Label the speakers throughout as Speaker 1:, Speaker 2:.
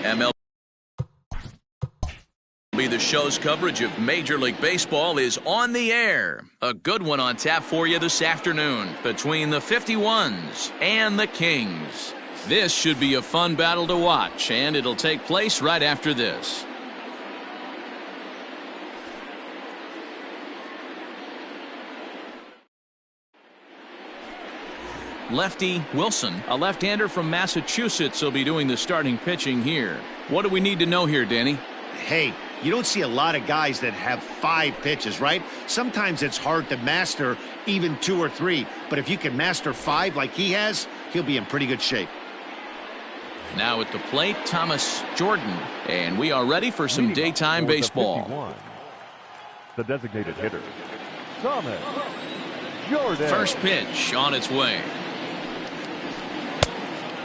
Speaker 1: MLB, the show's coverage of Major League Baseball is on the air. A good one on tap for you this afternoon between the 51s and the Kings. This should be a fun battle to watch, and it'll take place right after this. Lefty Wilson, a left-hander from Massachusetts, will be doing the starting pitching here. What do we need to know here, Danny?
Speaker 2: Hey, you don't see a lot of guys that have 5 pitches, right? Sometimes it's hard to master even 2 or 3. But if you can master 5 like he has, he'll be in pretty good shape.
Speaker 1: Now at the plate, Thomas Jordan. And we are ready for some daytime baseball.
Speaker 3: The designated hitter, Thomas Jordan.
Speaker 1: First pitch on its way.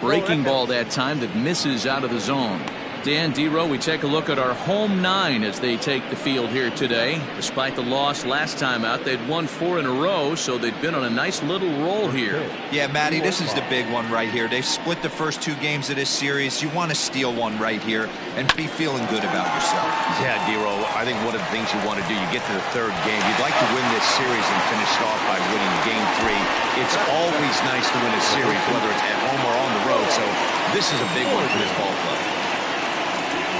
Speaker 1: Breaking ball that time that misses out of the zone. Dan Dero, we take a look at our home 9 as they take the field here today. Despite the loss last time out, they'd won 4 in a row, so they've been on a nice little roll here.
Speaker 4: Yeah, Matty, this is the big one right here. They've split the first 2 games of this series. You want to steal one right here and be feeling good about yourself.
Speaker 2: Yeah, Dero, I think one of the things you want to do, you get to the 3rd game, you'd like to win this series and finish it off by winning game 3. It's always nice to win a series, whether it's at home or on the road, so this is a big one for this ball club.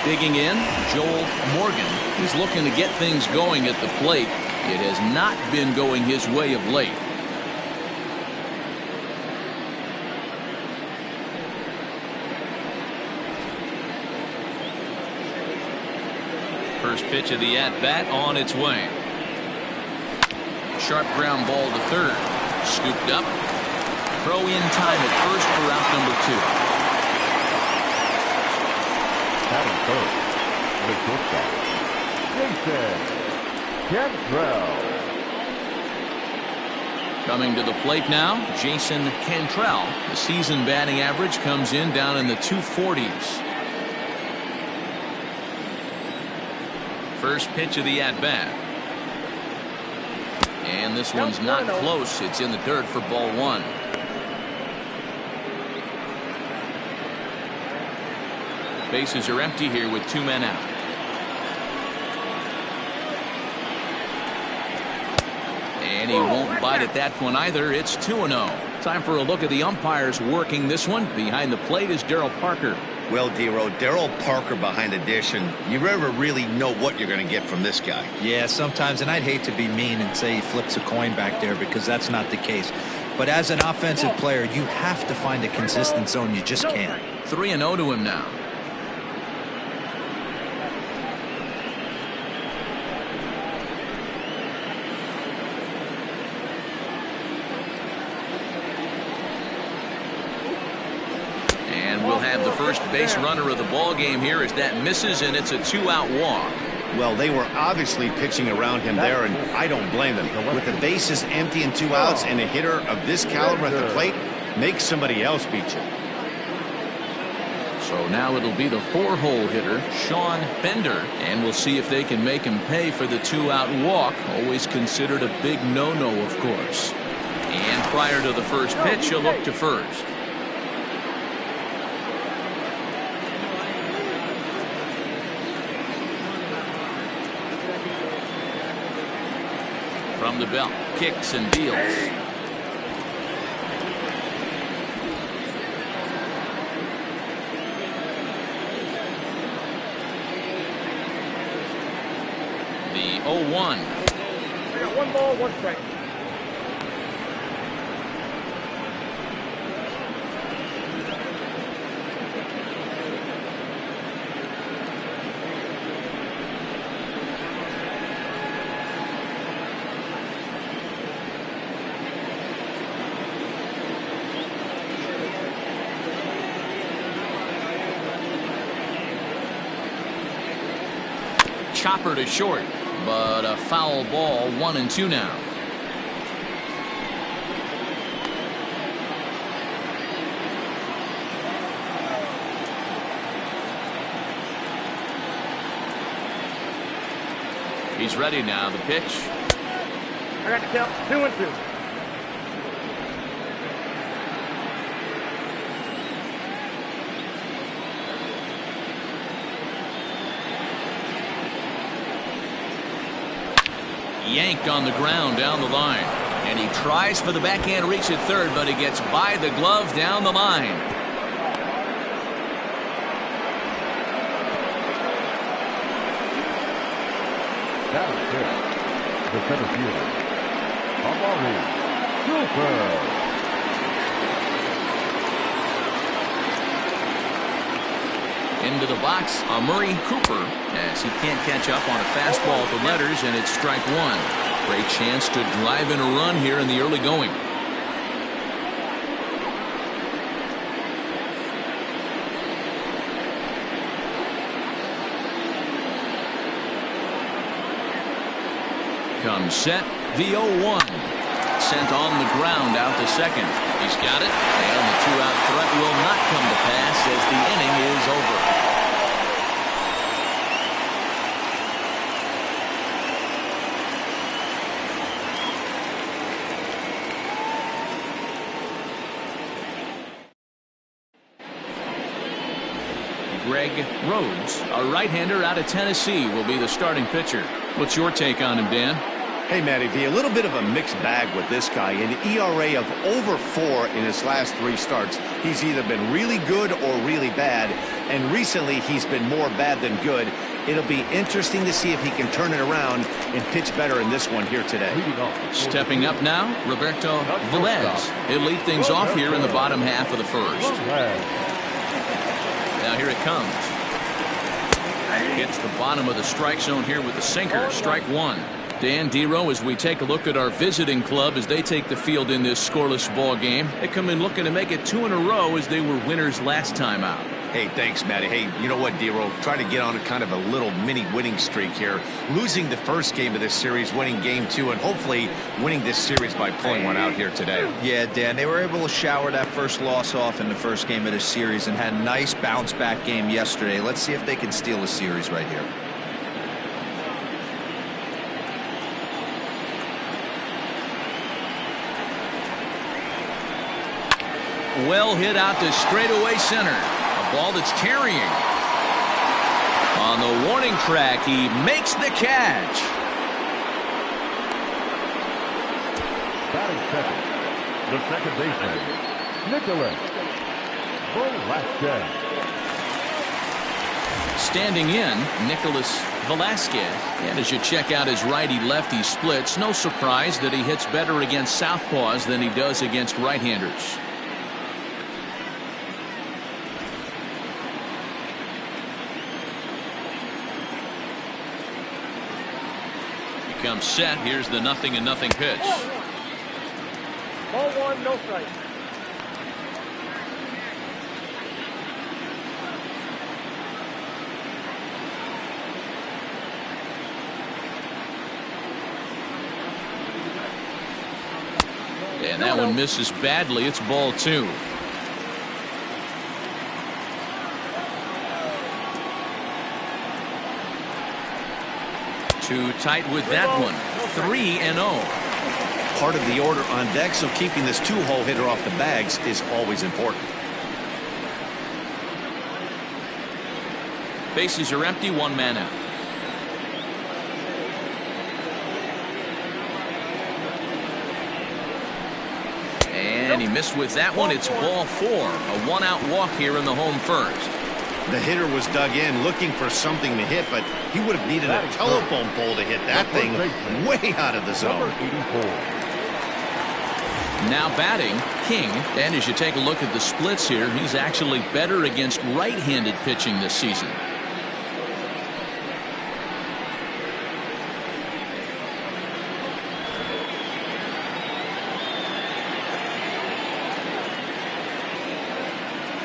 Speaker 1: Digging in, Joel Morgan. He's looking to get things going at the plate. It has not been going his way of late. First pitch of the at-bat on its way. Sharp ground ball to third. Scooped up. Throw in time at first for out number 2.
Speaker 3: Batting first, the shortstop, Jason Cantrell.
Speaker 1: Coming to the plate now, Jason Cantrell. The season batting average comes in down in the 240s. First pitch of the at-bat. And this one's not close. It's in the dirt for ball 1. Bases are empty here with 2 men out. And he won't bite at that one either. It's 2-0. Time for a look at the umpires working this one. Behind the plate is Darryl Parker.
Speaker 2: Well, Dero, Darryl Parker behind the dish, and you never really know what you're going to get from this guy.
Speaker 4: Yeah, sometimes, and I'd hate to be mean and say he flips a coin back there because that's not the case. But as an offensive player, you have to find a consistent zone. You just can't.
Speaker 1: 3-0 to him now. We'll have the first base runner of the ball game here as that misses, and it's a 2-out walk.
Speaker 2: Well, they were obviously pitching around him there, and I don't blame them. With the bases empty and 2 outs, and a hitter of this caliber at the plate, make somebody else beat you.
Speaker 1: So now it'll be the 4-hole hitter, Sean Bender, and we'll see if they can make him pay for the 2-out walk. Always considered a big no-no, of course. And prior to the first pitch, he'll look to first. From the belt, kicks and deals. The 0-1.
Speaker 5: I got 1 ball, 1 strike.
Speaker 1: Chopper to short, but a foul ball. 1-2 now. He's ready now. The pitch.
Speaker 5: I got the count. 2-2.
Speaker 1: Yanked on the ground down the line. And he tries for the backhand reach at third, but he gets by the glove down the line.
Speaker 3: Down 6. The center fielder, Amari Cooper.
Speaker 1: Into the box, Amari Cooper, as he can't catch up on a fastball at the letters, and it's strike one. Great chance to drive in a run here in the early going. Comes set, the 0-1. Sent on the ground out to second. He's got it, and the two-out threat will not come to pass as the inning is over. Greg Rhodes, a right-hander out of Tennessee, will be the starting pitcher. What's your take on him, Dan?
Speaker 2: Hey, Matty V, a little bit of a mixed bag with this guy. An ERA of over 4 in his last 3 starts. He's either been really good or really bad, and recently he's been more bad than good. It'll be interesting to see if he can turn it around and pitch better in this one here today.
Speaker 1: Stepping up now, Roberto Velez. He'll lead things off here in the bottom half of the first. Now here it comes. Hits the bottom of the strike zone here with the sinker. Strike one. Dan Dero, as we take a look at our visiting club as they take the field in this scoreless ball game, they come in looking to make it 2 in a row as they were winners last time out.
Speaker 2: Hey, thanks, Matty. Hey, you know what, Dero? Try to get on a kind of a little mini winning streak here. Losing the first game of this series, winning game 2, and hopefully winning this series by pulling one out here today.
Speaker 4: Yeah, Dan, they were able to shower that first loss off in the first game of this series and had a nice bounce back game yesterday. Let's see if they can steal a series right here.
Speaker 1: Well hit out to straightaway center. A ball that's carrying. On the warning track, he makes the catch.
Speaker 3: Batting second, the second baseman, Nicholas Velasquez.
Speaker 1: Standing in, Nicholas Velasquez. And as you check out his righty-lefty splits, no surprise that he hits better against southpaws than he does against right-handers. Comes set. Here's the 0-0 pitch.
Speaker 5: Ball 1, no strike.
Speaker 1: And that one misses badly. It's ball 2. Too tight with that one. 3-0.
Speaker 2: Part of the order on deck, so keeping this 2-hole hitter off the bags is always important.
Speaker 1: Bases are empty, 1 man out. And he missed with that one. It's ball 4. A 1-out walk here in the home first.
Speaker 2: The hitter was dug in looking for something to hit, but he would have needed a telephone pole to hit that thing way out of the zone.
Speaker 1: Now batting, King. And as you take a look at the splits here, he's actually better against right-handed pitching this season.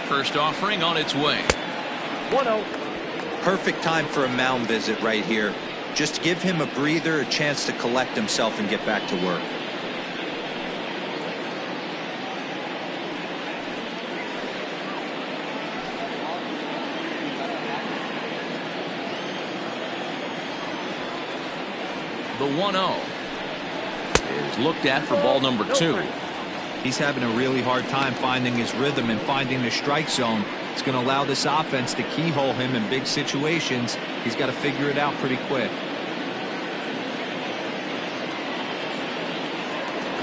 Speaker 1: First offering on its way.
Speaker 5: 1-0.
Speaker 4: Perfect time for a mound visit right here. Just give him a breather, a chance to collect himself and get back to work.
Speaker 1: The 1-0 is looked at for ball number 2.
Speaker 4: He's having a really hard time finding his rhythm and finding the strike zone. It's going to allow this offense to keyhole him in big situations. He's got to figure it out pretty quick.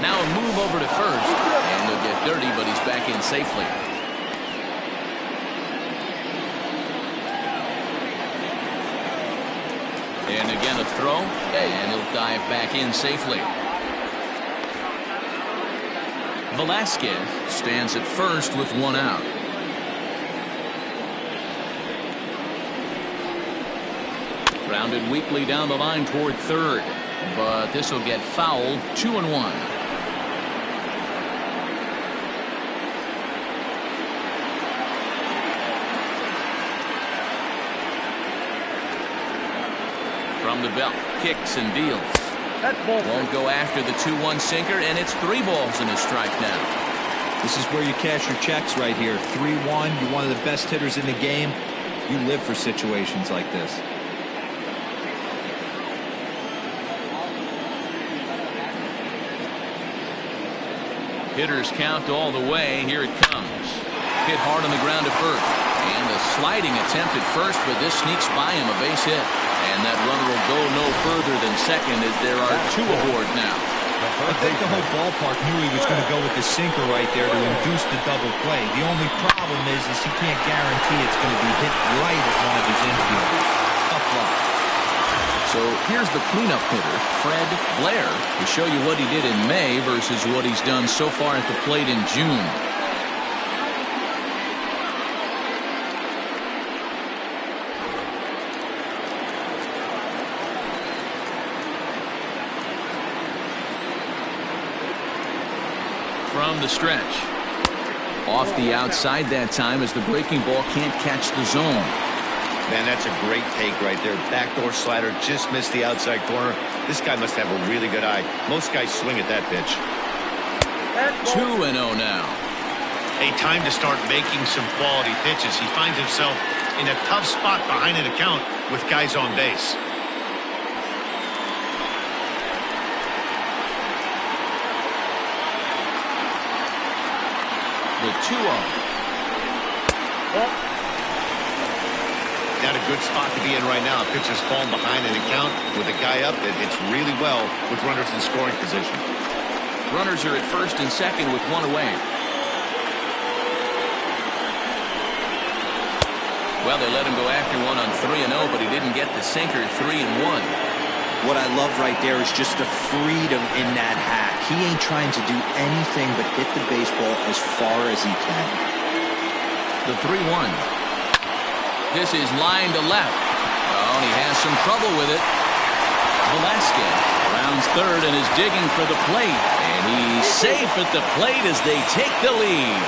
Speaker 1: Now a move over to first, and he'll get dirty, but he's back in safely. And again a throw, and he'll dive back in safely. Velasquez stands at first with one out. Grounded weakly down the line toward third, but this will get fouled. 2-1. From the belt, kicks and deals. Won't go after the 2-1 sinker, and it's 3 balls and a strike now.
Speaker 4: This is where you cash your checks right here. 3-1. You're one of the best hitters in the game. You live for situations like this.
Speaker 1: Hitters count all the way. Here it comes. Hit hard on the ground to first. And a sliding attempt at first, but this sneaks by him, a base hit. And that runner will go no further than second as there are 2 aboard now.
Speaker 4: I think the whole ballpark knew he was going to go with the sinker right there to induce the double play. The only problem is he can't guarantee it's going to be hit right at one of his infielders. Tough luck.
Speaker 1: So here's the cleanup hitter, Fred Blair, to show you what he did in May versus what he's done so far at the plate in June. From the stretch. Off the outside that time as the breaking ball can't catch the zone.
Speaker 2: Man, that's a great take right there. Backdoor slider just missed the outside corner. This guy must have a really good eye. Most guys swing at that pitch.
Speaker 1: 2-0 now.
Speaker 2: Hey, time to start making some quality pitches. He finds himself in a tough spot behind an account with guys on base.
Speaker 1: The 2-0.
Speaker 2: Not a good spot to be in right now. Pitcher's falling behind an account with a guy up that hits really well with runners in scoring position.
Speaker 1: Runners are at first and second with 1 away. Well, they let him go after one on 3-0, but he didn't get the sinker. 3-1.
Speaker 6: What I love right there is just the freedom in that hack. He ain't trying to do anything but hit the baseball as far as he can.
Speaker 1: The 3-1. This is line to left. Oh, and he has some trouble with it. Velasquez rounds third and is digging for the plate. And he's safe at the plate as they take the lead.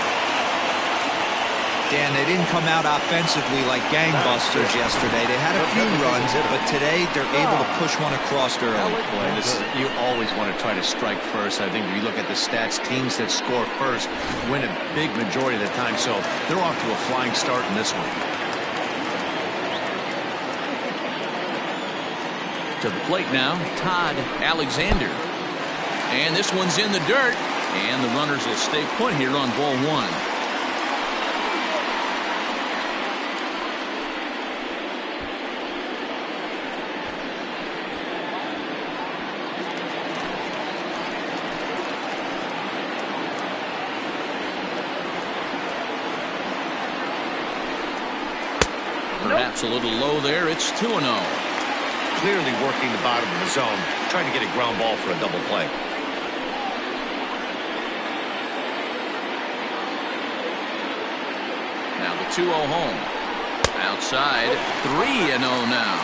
Speaker 4: Dan, they didn't come out offensively like gangbusters yesterday. They had a few runs, but today they're able to push one across early.
Speaker 2: Boy, you always want to try to strike first. I think if you look at the stats, teams that score first win a big majority of the time. So they're off to a flying start in this one.
Speaker 1: To the plate now, Todd Alexander. And this one's in the dirt. And the runners will stay put here on ball 1. Perhaps a little low there. It's 2-0.
Speaker 2: Clearly working the bottom of the zone, trying to get a ground ball for a double play.
Speaker 1: Now the 2-0 home. Outside, 3-0 now.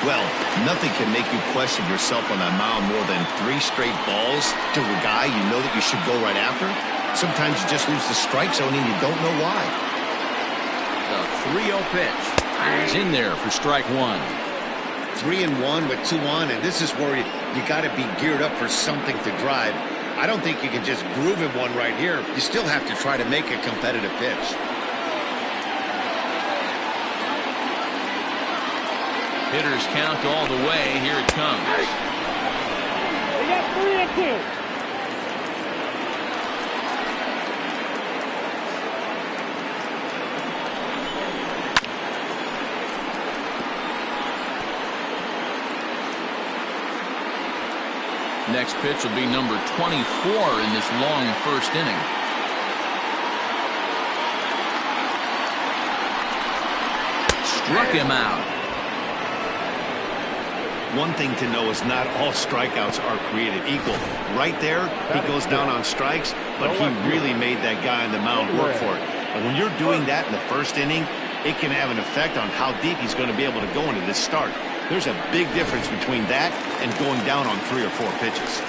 Speaker 2: Well, nothing can make you question yourself on that mound more than 3 straight balls to a guy you know that you should go right after. Sometimes you just lose the strike zone and you don't know why.
Speaker 1: The 3-0 pitch is in there for strike 1.
Speaker 2: 3-1 with 2 on, and this is where you got to be geared up for something to drive. I don't think you can just groove him one right here. You still have to try to make a competitive pitch.
Speaker 1: Hitters count all the way. Here it comes.
Speaker 5: We got 3-2.
Speaker 1: Next pitch will be number 24 in this long first inning. Struck him out.
Speaker 2: One thing to know is not all strikeouts are created equal. Right there, he goes down on strikes, but he really made that guy on the mound work for it. And when you're doing that in the first inning, it can have an effect on how deep he's going to be able to go into this start. There's a big difference between that and going down on 3 or 4 pitches.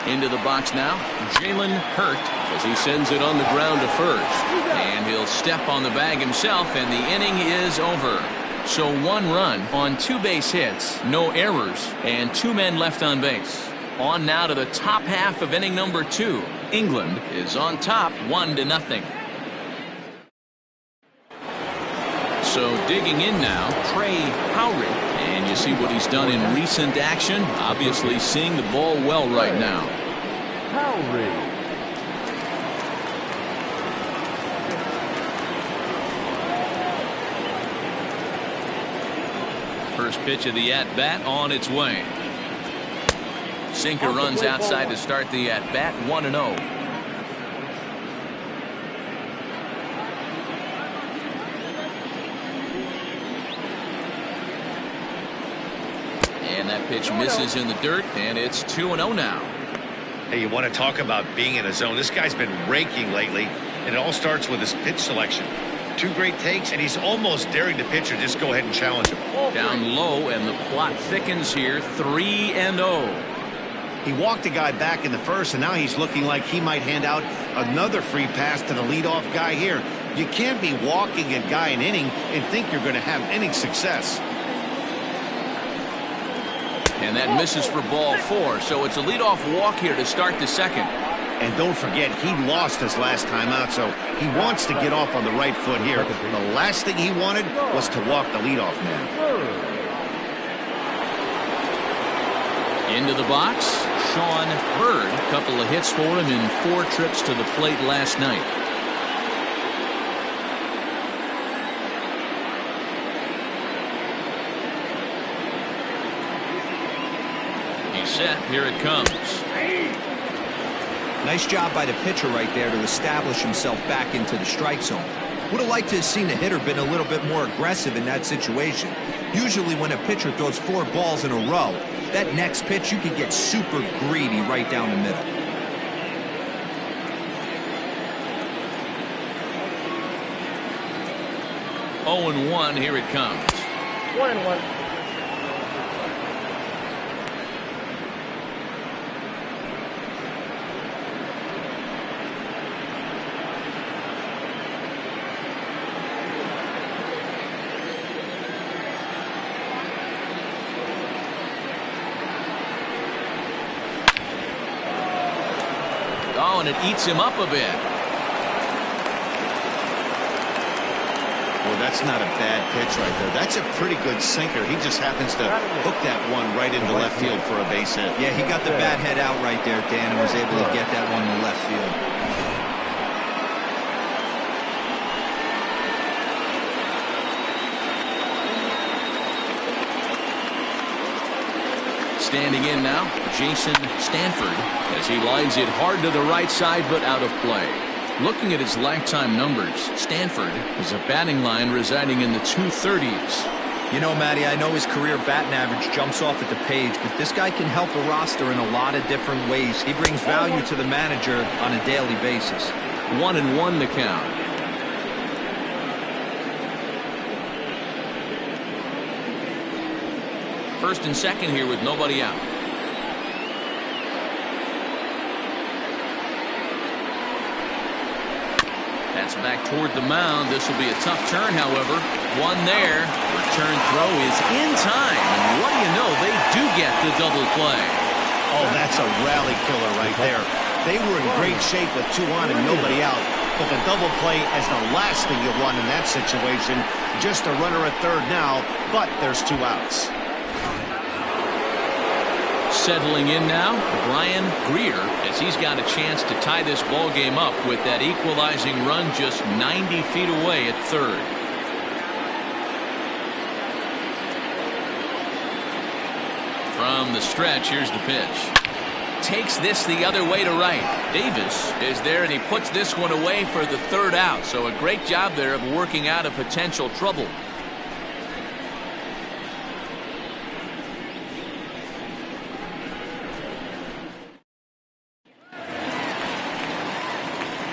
Speaker 1: Into the box now, Jalen Hurt, as he sends it on the ground to first. And he'll step on the bag himself, and the inning is over. So 1 run on 2 base hits, no errors, and 2 men left on base. On now to the top half of inning number 2. England is on top 1-0. So digging in now, Trey Howry. And you see what he's done in recent action. Obviously seeing the ball well right now.
Speaker 3: Howry.
Speaker 1: First pitch of the at-bat on its way. Sinker runs outside to start the at-bat, 1-0. And that pitch misses in the dirt, and it's 2-0 now.
Speaker 2: Hey, you want to talk about being in a zone? This guy's been raking lately, and it all starts with his pitch selection. 2 great takes, and he's almost daring the pitcher just go ahead and challenge him.
Speaker 1: Down low, and the plot thickens here, 3-0.
Speaker 2: He walked a guy back in the first, and now he's looking like he might hand out another free pass to the leadoff guy here. You can't be walking a guy an inning and think you're going to have inning success.
Speaker 1: And that misses for ball 4, so it's a leadoff walk here to start the second.
Speaker 2: And don't forget, he lost his last time out, so he wants to get off on the right foot here. The last thing he wanted was to walk the leadoff man.
Speaker 1: Into the box, Sean Bird. A couple of hits for him in 4 trips to the plate last night. He's set. Here it comes.
Speaker 6: Nice job by the pitcher right there to establish himself back into the strike zone. Would have liked to have seen the hitter been a little bit more aggressive in that situation. Usually when a pitcher throws 4 balls in a row, that next pitch you could get super greedy right down the middle.
Speaker 1: 0-1, here it comes.
Speaker 5: 1-1.
Speaker 1: And it eats him up a bit.
Speaker 2: Well, that's not a bad pitch right there. That's a pretty good sinker. He just happens to hook that one right into left field for a base hit.
Speaker 6: Yeah, he got the bad head out right there, Dan, and was able to get that one to left field.
Speaker 1: Standing in now, Jason Stanford, as he lines it hard to the right side, but out of play. Looking at his lifetime numbers, Stanford is a batting line residing in the 230s.
Speaker 6: You know, Matty, I know his career batting average jumps off at the page, but this guy can help a roster in a lot of different ways. He brings value to the manager on a daily basis.
Speaker 1: 1-1 the count. First and second here with nobody out. That's back toward the mound. This will be a tough turn, however. One there. Return throw is in time. And what do you know? They do get the double play.
Speaker 2: Oh, that's a rally killer right there. They were in great shape with 2 on and nobody out. But the double play is the last thing you want in that situation. Just a runner at third now, but there's 2 outs.
Speaker 1: Settling in now, Brian Greer, as he's got a chance to tie this ball game up with that equalizing run just 90 feet away at third. From the stretch, here's the pitch. Takes this the other way to right. Davis is there, and he puts this one away for the third out. So a great job there of working out a potential trouble.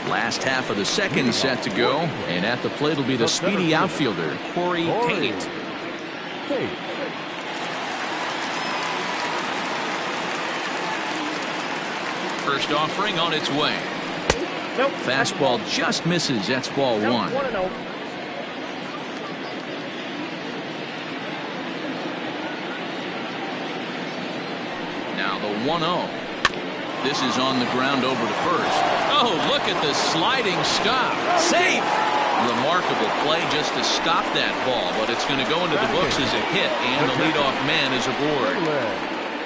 Speaker 1: Last half of the second set to go, and at the plate will be the speedy outfielder, Corey Tate. First offering on its way.
Speaker 5: Nope.
Speaker 1: Fastball just misses. That's ball one.
Speaker 5: 1-0.
Speaker 1: Now the 1-0. This is on the ground over to first. Oh, look at the sliding stop. Safe. Remarkable play just to stop that ball, but it's going to go into the books as a hit, and the leadoff man is aboard.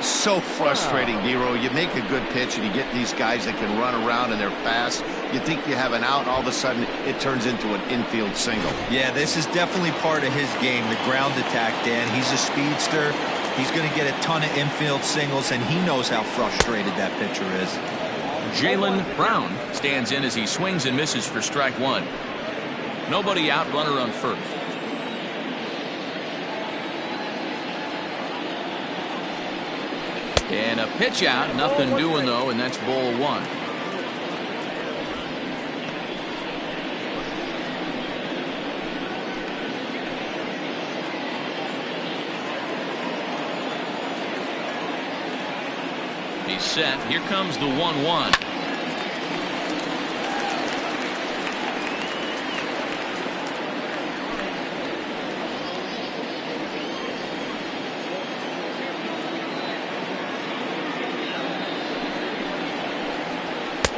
Speaker 2: So frustrating, Nero. You make a good pitch and you get these guys that can run around and they're fast. You think you have an out, and all of a sudden it turns into an infield single.
Speaker 6: Yeah, this is definitely part of his game, the ground attack, Dan. He's a speedster. He's going to get a ton of infield singles, and he knows how frustrated that pitcher is.
Speaker 1: Jaylen Brown stands in as he swings and misses for strike one. Nobody out, runner on first. And a pitch out, nothing doing though, and that's ball one. He's set. Here comes the 1-1.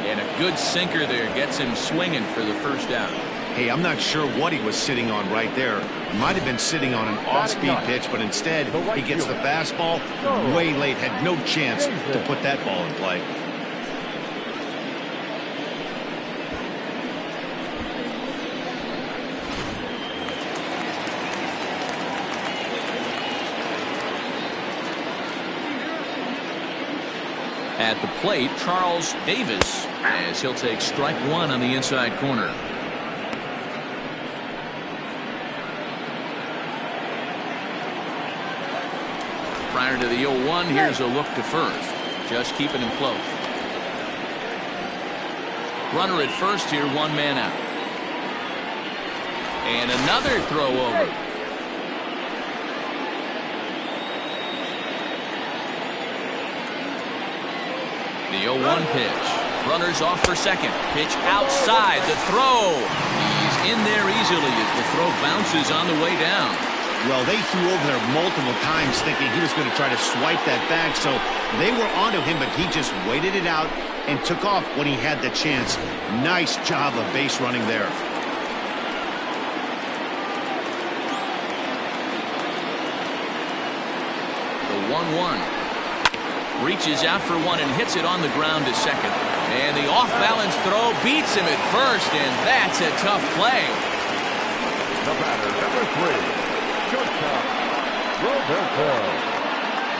Speaker 1: And a good sinker there gets him swinging for the first out.
Speaker 2: Hey, I'm not sure what he was sitting on right there. Might have been sitting on an off-speed pitch, but instead he gets the fastball way late. Had no chance to put that ball in play.
Speaker 1: At the plate, Charles Davis, as he'll take strike one on the inside corner. Prior to the 0-1, here's a look to first. Just keeping him close. Runner at first here, one man out. And another throw over. The 0-1 pitch. Runners off for second. Pitch outside. The throw. He's in there easily as the throw bounces on the way down.
Speaker 2: Well, they threw over there multiple times thinking he was going to try to swipe that back, so they were onto him, but he just waited it out and took off when he had the chance. Nice job of base running there.
Speaker 1: The 1-1. Reaches out for one and hits it on the ground to second. And the off-balance throw beats him at first, and that's a tough play.
Speaker 3: The batter, number 3, shortstop, Roberto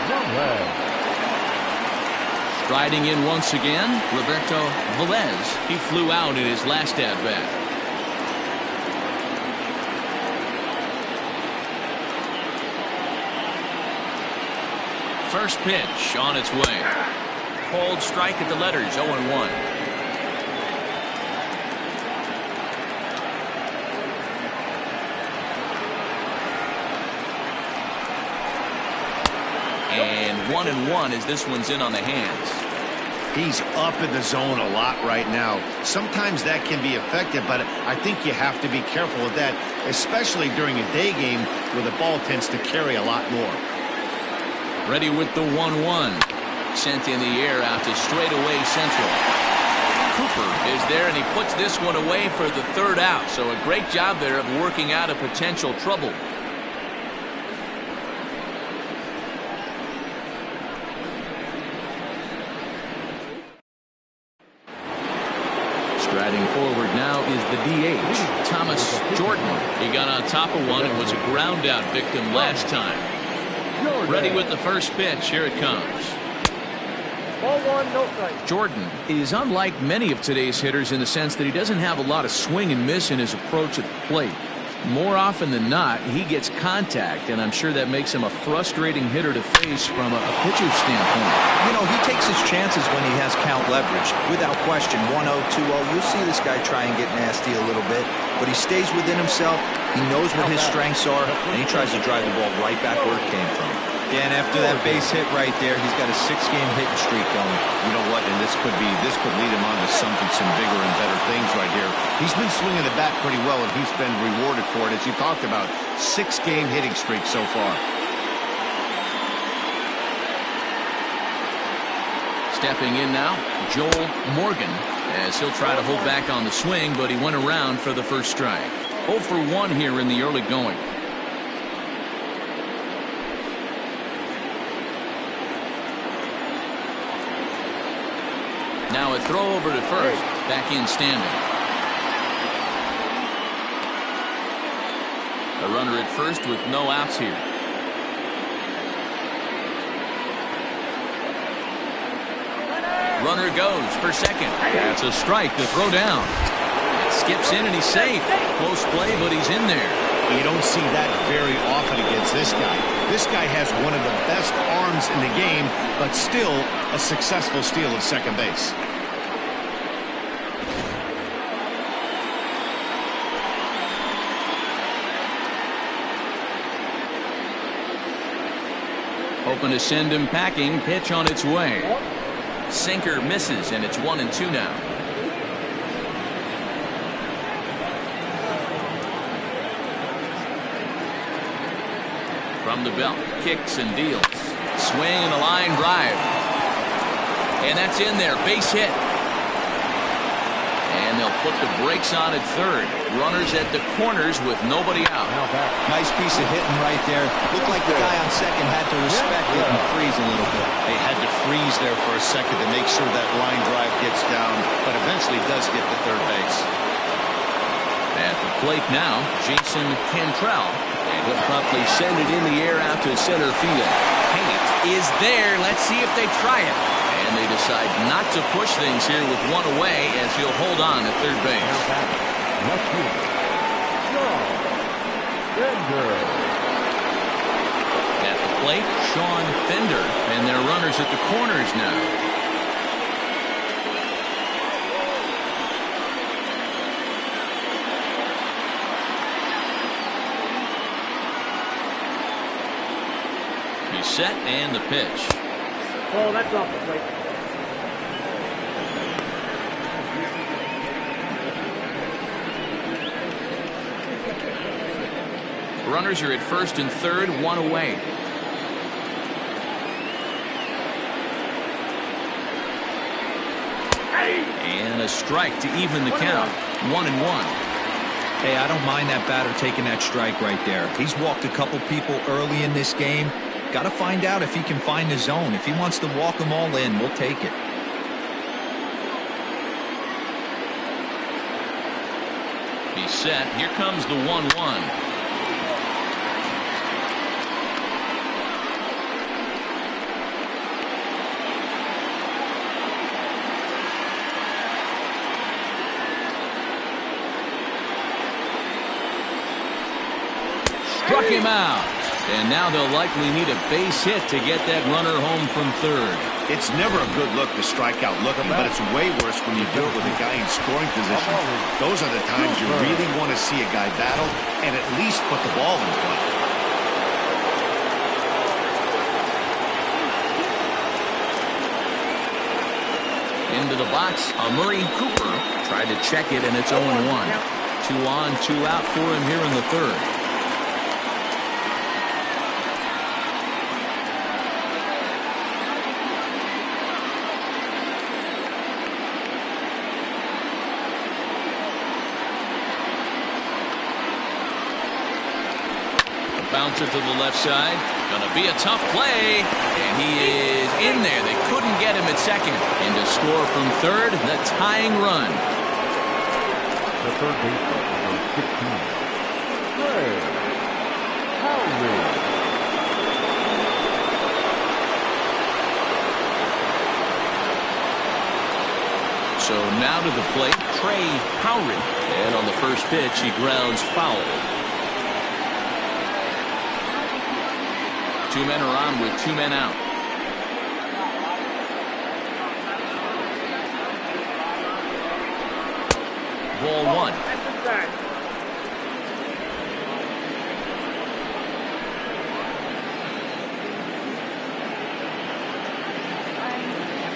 Speaker 3: Velez.
Speaker 1: Striding in once again, Roberto Velez. He flew out in his last at-bat. First pitch on its way. Cold strike at the letters, 0-1. And 1-1 as this one's in on the hands.
Speaker 2: He's up in the zone a lot right now. Sometimes that can be effective, but I think you have to be careful with that, especially during a day game where the ball tends to carry a lot more.
Speaker 1: Ready with the 1-1. Sent in the air out to straightaway central. Cooper is there, and he puts this one away for the third out. So a great job there of working out a potential trouble. Striding forward now is the DH, Thomas Jordan. He got on top of one and was a ground out victim last time. Ready with the first pitch. Here it comes.
Speaker 5: Ball one, no strike.
Speaker 1: Jordan is unlike many of today's hitters in the sense that he doesn't have a lot of swing and miss in his approach at the plate. More often than not, he gets contact, and I'm sure that makes him a frustrating hitter to face from a pitcher's standpoint.
Speaker 6: You know, he takes his chances when he has count leverage. Without question, 1-0, 2-0, you'll see this guy try and get nasty a little bit, but he stays within himself, he knows what his strengths are, and he tries to drive the ball right back where it came from.
Speaker 4: Yeah, and after that base hit right there, he's got a 6-game hitting streak going.
Speaker 2: You know what? And this could lead him on to some bigger and better things right here. He's been swinging the bat pretty well, and he's been rewarded for it, as you talked about. 6-game hitting streak so far.
Speaker 1: Stepping in now, Joel Morgan, as he'll try to hold back on the swing, but he went around for the first strike. 0 for 1 here in the early going. Now a throw over to first. Back in standing. A runner at first with no outs here. Runner goes for second. That's a strike to throw down. It skips in and he's safe. Close play, but he's in there.
Speaker 2: You don't see that very often against this guy. This guy has one of the best arms in the game, but still a successful steal at second base.
Speaker 1: Hoping to send him packing. Pitch on its way. Sinker misses, and it's 1-2 now. From the belt, kicks and deals. Swing and a line drive. And that's in there. Base hit. And they'll put the brakes on at third. Runners at the corners with nobody out.
Speaker 6: Nice piece of hitting right there. Looked like the guy on second had to respect it and freeze a little bit.
Speaker 2: They had to freeze there for a second to make sure that line drive gets down, but eventually does get to third base.
Speaker 1: At the plate now, Jason Cantrell. And he'll promptly send it in the air out to center field. Paint is there. Let's see if they try it. And they decide not to push things here with one away as he'll hold on at third base. At the plate, Sean Fender. And their runners at the corners now. He's set and the pitch.
Speaker 5: Oh, that's off the plate.
Speaker 1: Runners are at first and third, one away. And a strike to even the count. 1-1.
Speaker 6: Hey, I don't mind that batter taking that strike right there. He's walked a couple people early in this game. Got to find out if he can find the zone. If he wants to walk them all in, we'll take it.
Speaker 1: He's set. Here comes the 1-1. Struck him out. And now they'll likely need a base hit to get that runner home from third.
Speaker 2: It's never a good look to strike out looking, but it's way worse when you do it with a guy in scoring position. Those are the times you really want to see a guy battle and at least put the ball in play.
Speaker 1: Into the box, Murray Cooper tried to check it, and it's 0-1. 2 on, 2 out for him here in the third. Bouncer to the left side. Gonna be a tough play. And he is in there. They couldn't get him at second. And to score from third, the tying run.
Speaker 3: The third baseman, number 16, Greg Howley.
Speaker 1: So now to the plate, Trey Howry. And on the first pitch, he grounds foul. 2 men are on with 2 men out. Ball 1.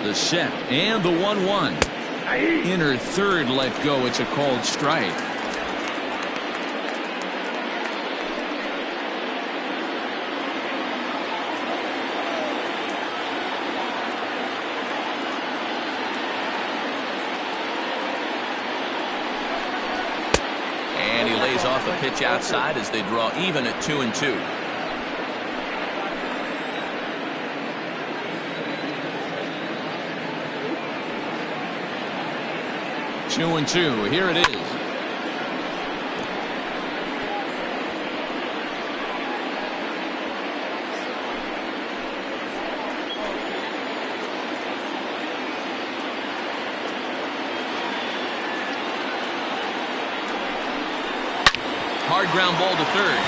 Speaker 1: The set and the 1-1. Inner third let go. It's a called strike. And he lays off a pitch outside as they draw even at 2-2. 2-2. Here it is. Hard ground ball to third.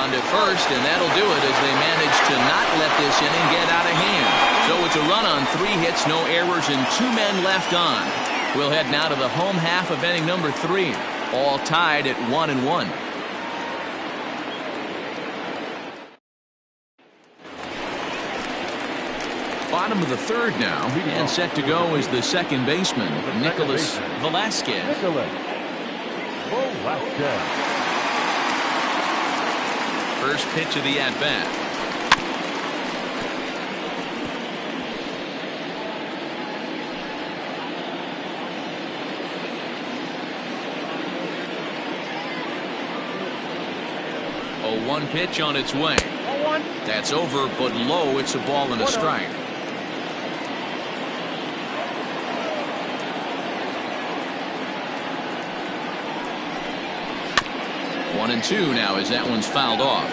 Speaker 1: On to first, and that'll do it as they manage to not let this inning get out of hand. So it's a run on 3 hits, no errors, and 2 men left on. We'll head now to the home half of inning number 3. All tied at 1-1. Bottom of the third now, and set to go is the second baseman, Nicholas Velasquez. First pitch of the at-bat. A 1 pitch on its way. That's over, but low. It's a ball and a strike. 1-2 now as that one's fouled off.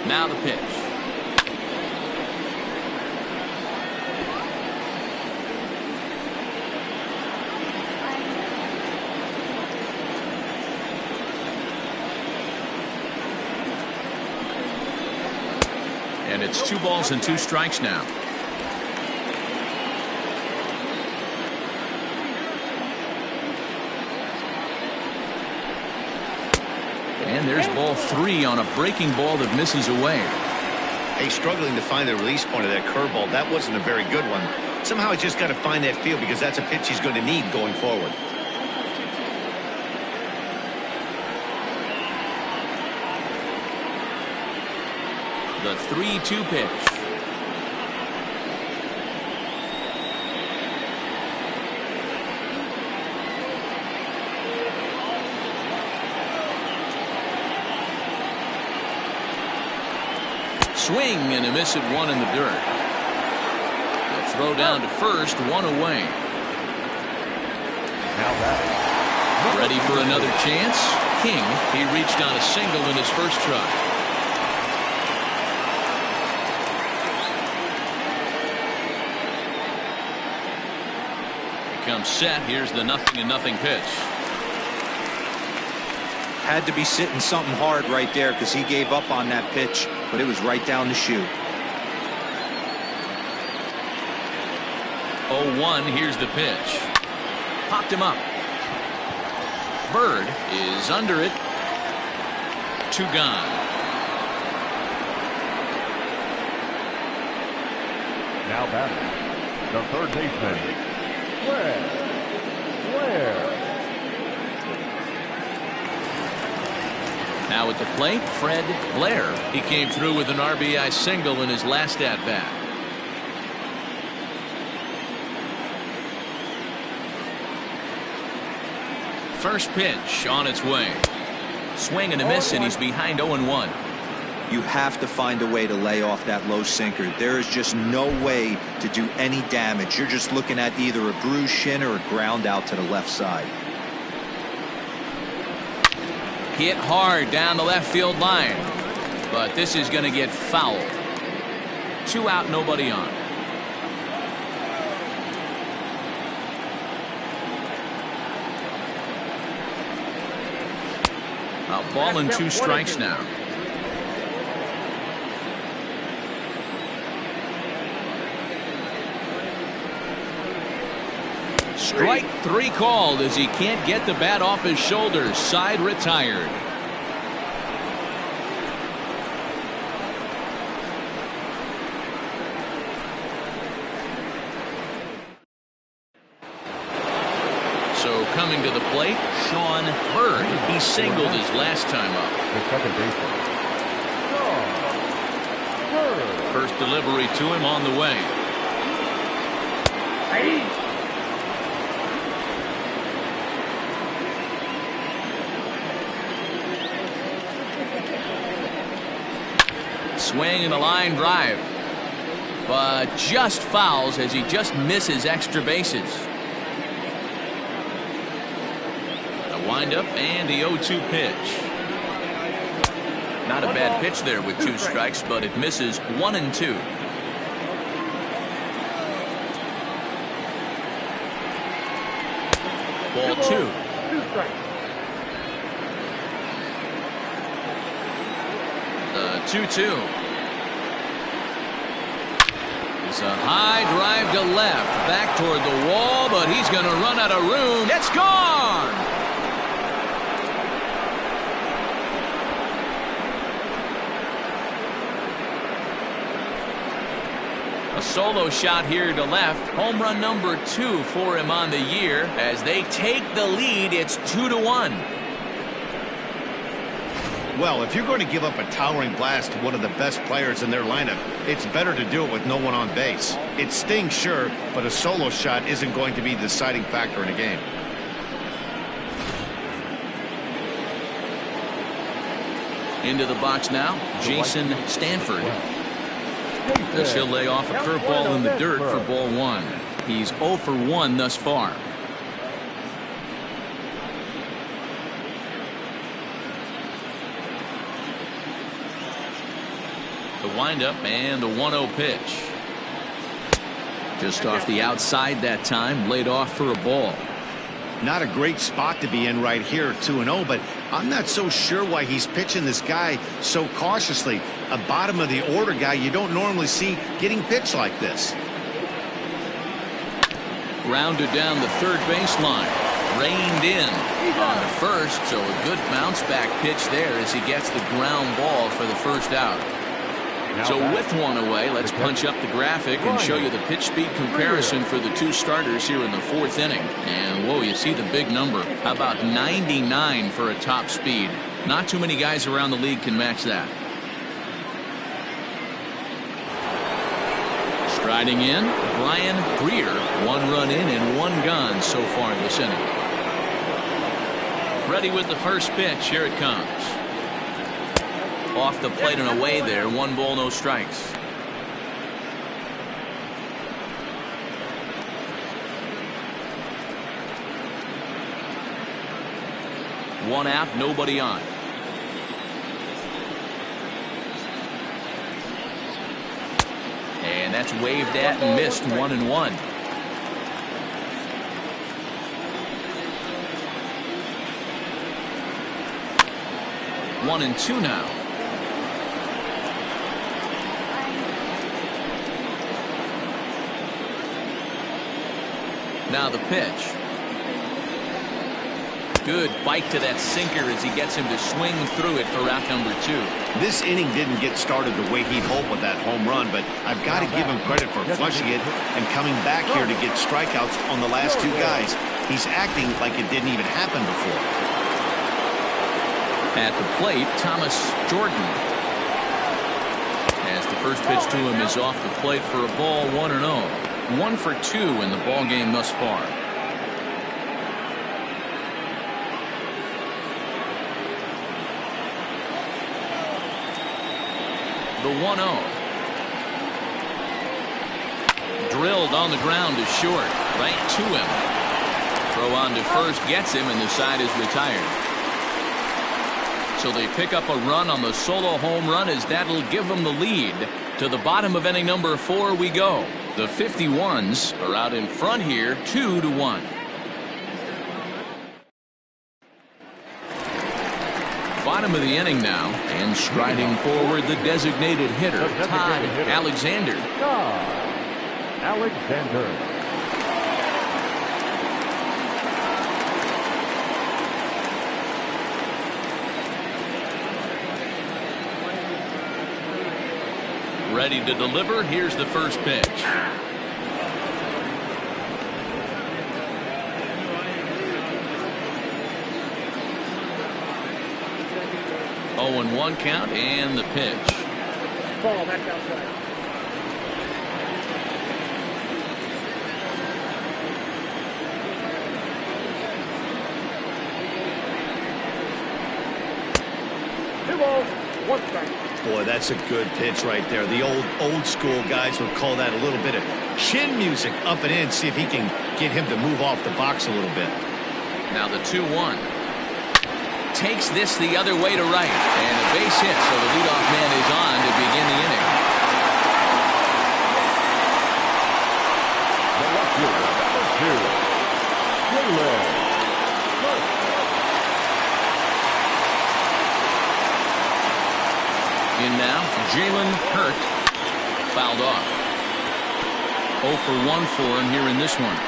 Speaker 1: Now the pitch. And it's 2 balls and 2 strikes now. And there's ball 3 on a breaking ball that misses away.
Speaker 2: Hey, struggling to find the release point of that curveball. That wasn't a very good one. Somehow he's just got to find that feel because that's a pitch he's going to need going forward.
Speaker 1: The 3-2 pitch. Swing and a miss at 1 in the dirt. The throw down to first, 1 away. Ready for another chance? King, he reached on a single in his first try. Comes set. Here's the 0-0 pitch.
Speaker 6: Had to be sitting something hard right there because he gave up on that pitch, but it was right down the chute.
Speaker 1: 0-1. Here's the pitch. Popped him up. Bird is under it. 2 gone.
Speaker 3: Now batting, the third baseman, Blair.
Speaker 1: Now at the plate, Fred Blair. He came through with an RBI single in his last at-bat. First pitch on its way. Swing and a miss, and he's behind 0-1.
Speaker 6: You have to find a way to lay off that low sinker. There is just no way to do any damage. You're just looking at either a bruised shin or a ground out to the left side.
Speaker 1: Hit hard down the left field line. But this is going to get fouled. 2 out, nobody on. A ball and 2 strikes now. Strike 3 called as he can't get the bat off his shoulders. Side retired. So coming to the plate, Sean Bird. He singled his last time up.
Speaker 3: The second baseman.
Speaker 1: First delivery to him on the way. Swing and a line drive, but just fouls as he just misses extra bases. A windup and the 0-2 pitch. Not a bad pitch there with 2 strikes, but it misses 1 and 2. Ball 2.
Speaker 5: 2 strikes.
Speaker 1: 2-2. It's a high drive to left, back toward the wall, but he's going to run out of room. It's gone! A solo shot here to left. Home run number 2 for him on the year. As they take the lead, it's 2-1.
Speaker 2: Well, if you're going to give up a towering blast to one of the best players in their lineup, it's better to do it with no one on base. It stings, sure, but a solo shot isn't going to be the deciding factor in a game.
Speaker 1: Into the box now, Jason Stanford. This he'll lay off a curveball in the dirt for ball 1. He's 0 for 1 thus far. The windup and the 1-0 pitch. Just off the outside that time, laid off for a ball.
Speaker 2: Not a great spot to be in right here, 2-0, but I'm not so sure why he's pitching this guy so cautiously. A bottom of the order guy you don't normally see getting pitched like this.
Speaker 1: Grounded down the third baseline. Reined in on the first, so a good bounce back pitch there as he gets the ground ball for the first out. So with 1 away, let's punch up the graphic and show you the pitch speed comparison for the 2 starters here in the 4th inning. And whoa, you see the big number. How about 99 for a top speed? Not too many guys around the league can match that. Striding in, Brian Greer. 1 run in and 1 gone so far this inning. Ready with the first pitch. Here it comes. Off the plate and away there. 1 ball, no strikes. One out, nobody on. And that's waved at and missed. 1-1. One and 2 now. Now the pitch. Good bite to that sinker as he gets him to swing through it for out number 2.
Speaker 2: This inning didn't get started the way he'd hoped with that home run, but I've got to give him credit for flushing it and coming back here to get strikeouts on the last 2 guys. He's acting like it didn't even happen before.
Speaker 1: At the plate, Thomas Jordan. As the first pitch to him is off the plate for a ball, 1-0. 1 for 2 in the ball game thus far. the 1-0. Drilled on the ground is short, right to him. Throw on to first gets him, and the side is retired. So they pick up a run on the solo home run, as that'll give them the lead. To the bottom of inning number 4 we go. The 51s are out in front here, 2-1. Bottom of the inning now, and striding forward the designated hitter, Todd Alexander.
Speaker 3: Todd Alexander.
Speaker 1: Ready to deliver. Here's the first pitch. 0-1 count, and the pitch.
Speaker 5: Ball, that's outside. Two balls, one strike.
Speaker 2: Boy, that's a good pitch right there. The old school guys would call that a little bit of chin music up and in. See if he can get him to move off the box a little bit.
Speaker 1: Now the 2-1. Takes this the other way to right, and a base hit, so the leadoff man is on to begin the inning.
Speaker 3: The left fielder, number 2, Jalen Hurts.
Speaker 1: In now, Jalen Hurts, fouled off. 0 for 1 for him here in this one.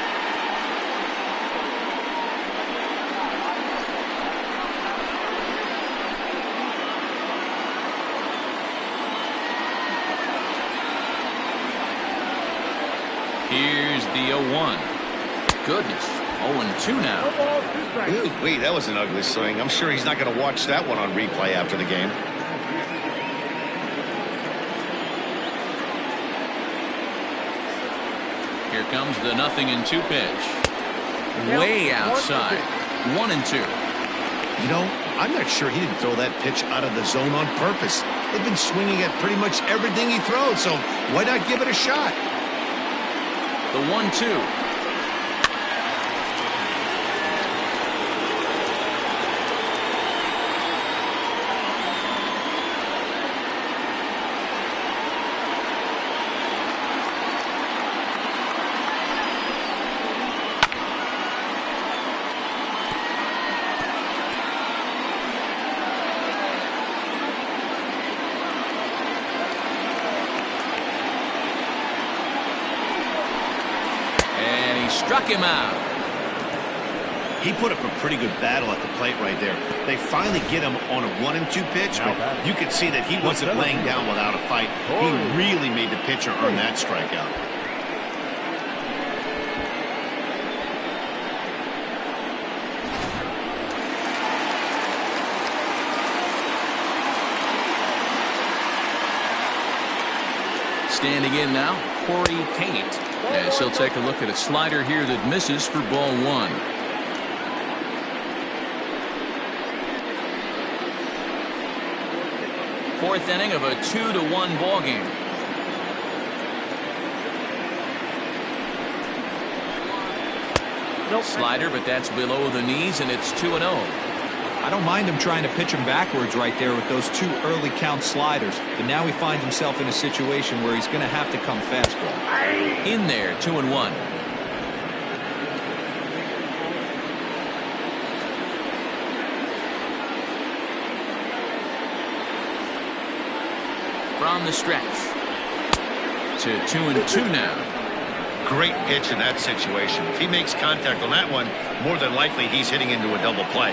Speaker 1: Here's the 0-1. Goodness, 0-2 now.
Speaker 5: No balls, two strikes.
Speaker 2: Ooh, wait, that was an ugly swing. I'm sure he's not going to watch that one on replay after the game.
Speaker 1: Here comes the 0-2 pitch. Way outside. 1-2.
Speaker 2: You know, I'm not sure he didn't throw that pitch out of the zone on purpose. They've been swinging at pretty much everything he throws, so why not give it a shot?
Speaker 1: The 1-2. Struck him out.
Speaker 2: He put up a pretty good battle at the plate right there. They finally get him on a 1-2 pitch, but you could see that he wasn't laying down without a fight. He really made the pitcher earn that strikeout.
Speaker 1: Standing in now, Corey Tate. As he'll take a look at a slider here that misses for ball 1. Fourth inning of a 2-1 ball game.
Speaker 5: Nope.
Speaker 1: Slider, but that's below the knees, and it's 2-0.
Speaker 6: I don't mind him trying to pitch him backwards right there with those 2 early count sliders, but now he finds himself in a situation where he's going to have to come fastball.
Speaker 1: In there, 2-1. From the stretch to 2-2 now.
Speaker 2: Great pitch in that situation. If he makes contact on that one, more than likely he's hitting into a double play.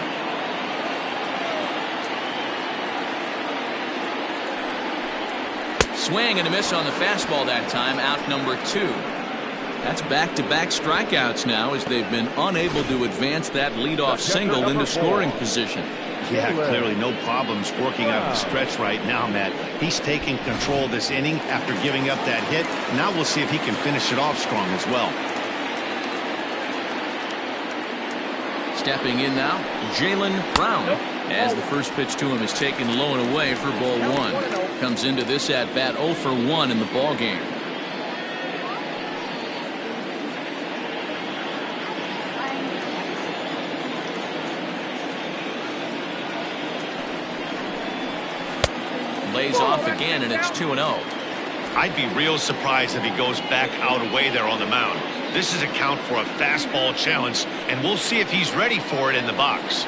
Speaker 1: Swing and a miss on the fastball that time, out number 2. That's back-to-back strikeouts now, as they've been unable to advance that leadoff single into scoring position.
Speaker 2: Yeah, clearly no problems working out the stretch right now, Matt. He's taking control of this inning after giving up that hit. Now we'll see if he can finish it off strong as well.
Speaker 1: Stepping in now, Jaylen Brown. As the first pitch to him is taken low and away for ball one. Comes into this at bat 0 for 1 in the ball game. Lays off again, and it's 2-0.
Speaker 2: I'd be real surprised if he goes back out away there on the mound. This is a count for a fastball challenge, and we'll see if he's ready for it in the box.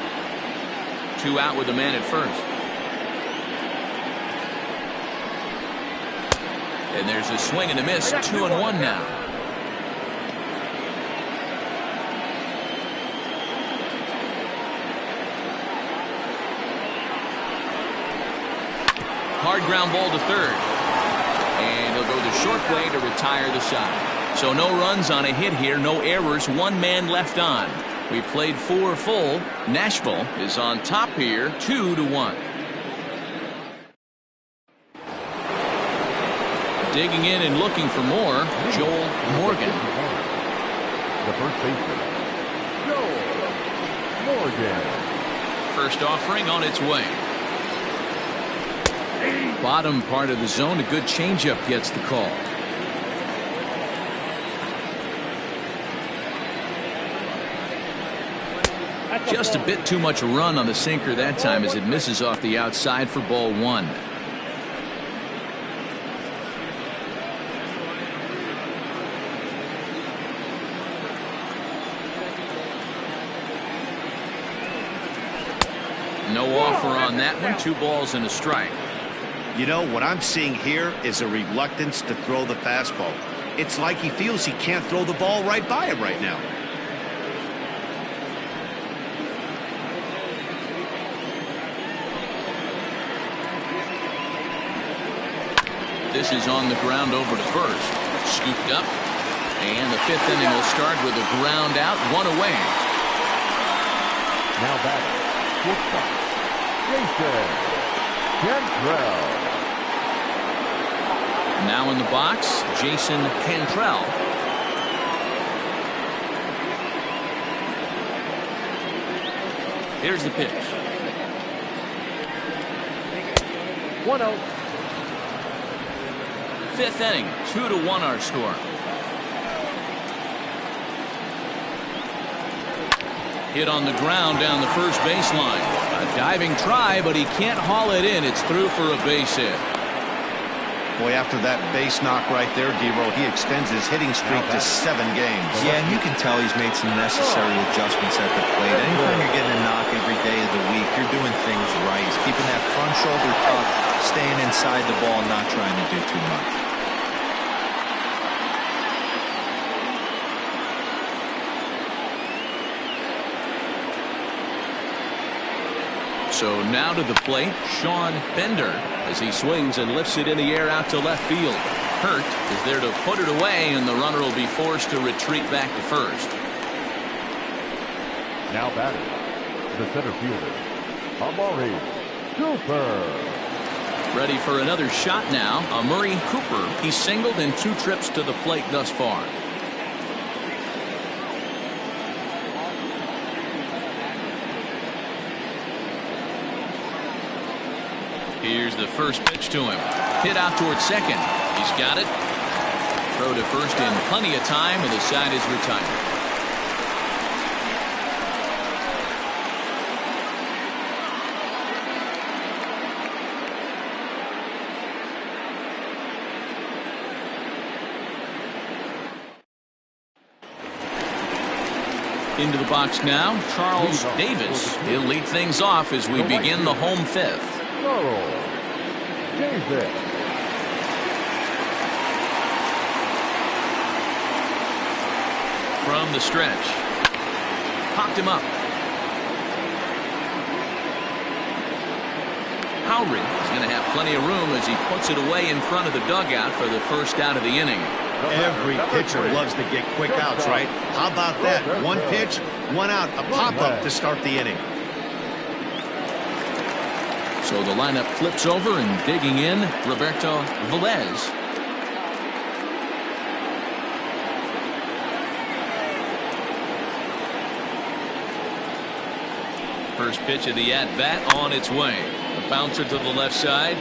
Speaker 1: 2 out with the man at first. And there's a swing and a miss. 2-1 now. Hard ground ball to third. And he'll go the short way to retire the side. So no runs on a hit here, no errors, 1 man left on. We played 4 full. Nashville is on top here, 2-1. Digging in and looking for more, Joel Morgan.
Speaker 3: The first baseman, Joel Morgan.
Speaker 1: First offering on its way. Bottom part of the zone, a good changeup gets the call. Just a bit too much run on the sinker that time as it misses off the outside for ball 1. No offer on that one. 2 balls and a strike.
Speaker 2: You know, what I'm seeing here is a reluctance to throw the fastball. It's like he feels he can't throw the ball right by him right now.
Speaker 1: This is on the ground over to first. Scooped up. And the 5th inning will start with a ground out, 1 away.
Speaker 3: Now batting, shortstop, Jason Cantrell.
Speaker 1: Now in the box, Jason Cantrell. Here's the pitch.
Speaker 5: 1-0.
Speaker 1: 5th inning, 2-1 our score. Hit on the ground down the first baseline. A diving try, but he can't haul it in. It's through for a base hit.
Speaker 2: Boy, after that base knock right there, D-Roll, he extends his hitting streak to 7 games.
Speaker 6: Yeah, and you can tell he's made some necessary adjustments at the plate. Anytime you're getting a knock every day of the week, you're doing things right. He's keeping that front shoulder tucked, staying inside the ball, not trying to do too much.
Speaker 1: So now to the plate, Sean Bender, as he swings and lifts it in the air out to left field. Hurt is there to put it away, and the runner will be forced to retreat back to first.
Speaker 3: Now batting, the center fielder, Amari Cooper.
Speaker 1: Ready for another shot now. Amari Cooper. He's singled in 2 trips to the plate thus far. Here's the first pitch to him. Hit out towards second. He's got it. Throw to first in plenty of time, and the side is retired. Into the box now, Charles Davis. He'll lead things off as we begin the home 5th.
Speaker 3: Davis.
Speaker 1: From the stretch. Popped him up. Howry is going to have plenty of room as he puts it away in front of the dugout for the first out of the inning.
Speaker 2: Every pitcher loves to get quick outs, right? How about that? 1 pitch, 1 out, a pop-up to start the inning.
Speaker 1: So the lineup flips over, and digging in, Roberto Velez. First pitch of the at-bat on its way. A bouncer to the left side.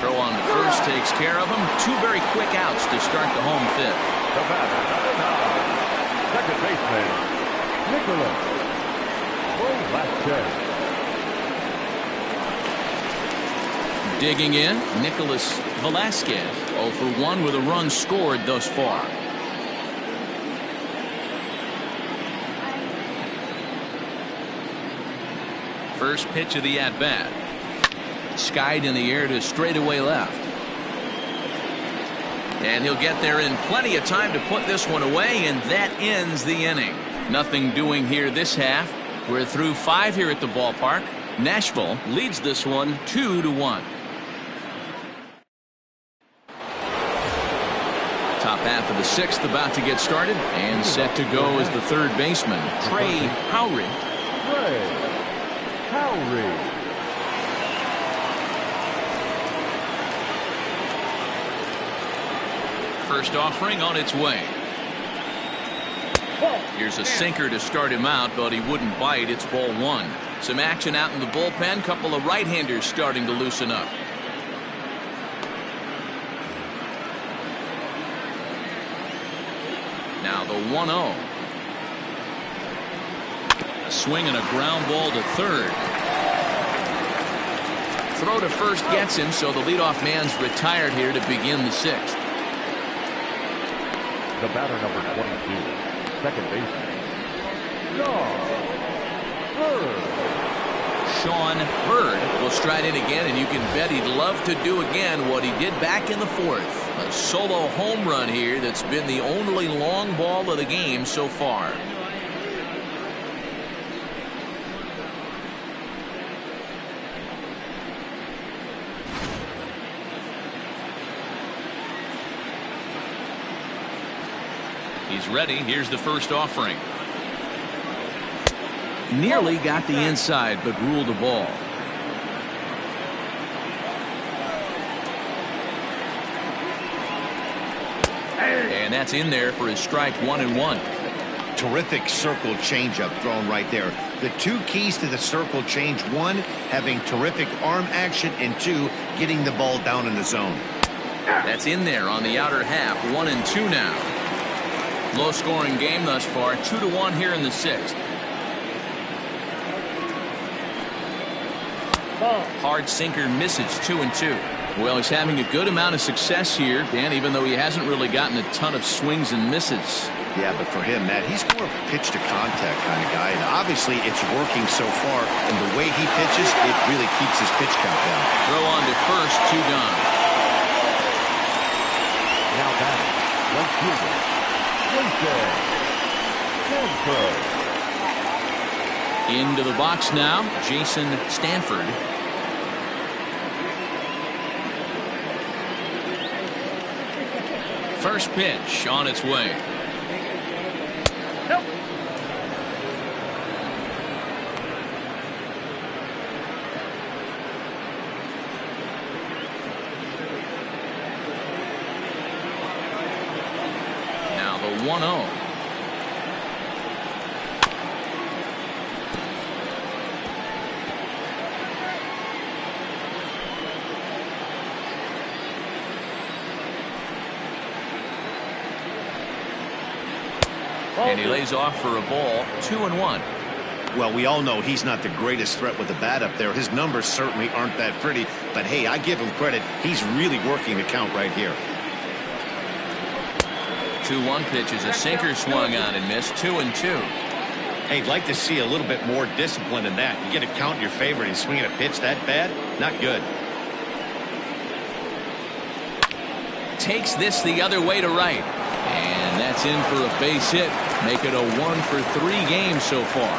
Speaker 1: Throw on to first takes care of him. Two very quick outs to start the home fifth.
Speaker 3: The batter, second baseman, Nicholas Velasquez.
Speaker 1: Digging in, Nicholas Velasquez. 0 for 1 with a run scored thus far. First pitch of the at-bat. Skied in the air to straightaway left. And he'll get there in plenty of time to put this one away, and that ends the inning. Nothing doing here this half. We're through 5 here at the ballpark. Nashville leads this one 2-1. Top half of the 6th about to get started, and set to go is the third baseman, Trey Howry. First offering on its way. Here's a sinker to start him out, but he wouldn't bite. It's ball 1. Some action out in the bullpen. Couple of right-handers starting to loosen up. Now the 1-0. A swing and a ground ball to third. Throw to first gets him, so the leadoff man's retired here to begin the 6th.
Speaker 3: The batter, number 22, second baseman,
Speaker 1: Sean Bird will stride in again, and you can bet he'd love to do again what he did back in the 4th. A solo home run here that's been the only long ball of the game so far. He's ready. Here's the first offering. Nearly got the inside, but ruled a ball. And that's in there for his strike 1-1.
Speaker 2: Terrific circle changeup thrown right there. The two keys to the circle change: 1, having terrific arm action, and 2, getting the ball down in the zone.
Speaker 1: That's in there on the outer half. 1-2 now. Low scoring game thus far. 2-1 here in the 6th. Hard sinker misses. 2-2. Well, he's having a good amount of success here, Dan, even though he hasn't really gotten a ton of swings and misses.
Speaker 2: Yeah, but for him, Matt, he's more of a pitch to contact kind of guy, and obviously it's working so far, and the way he pitches, it really keeps his pitch count down.
Speaker 1: Throw on to first. 2 gone.
Speaker 3: now batting, right fielder, Jason Stanford.
Speaker 1: Into the box now, Jason Stanford. First pitch on its way. Now the 1-0. And he lays off for a ball. 2-1.
Speaker 2: Well, we all know he's not the greatest threat with the bat up there. His numbers certainly aren't that pretty, but hey, I give him credit. He's really working the count right here.
Speaker 1: 2-1 pitch is a sinker swung on and missed. 2-2.
Speaker 2: Hey, I'd like to see a little bit more discipline in that. You get a count in your favor and swinging a pitch that bad? Not good.
Speaker 1: Takes this the other way to right. And that's in for a base hit. Make it a 1-for-3 game so far.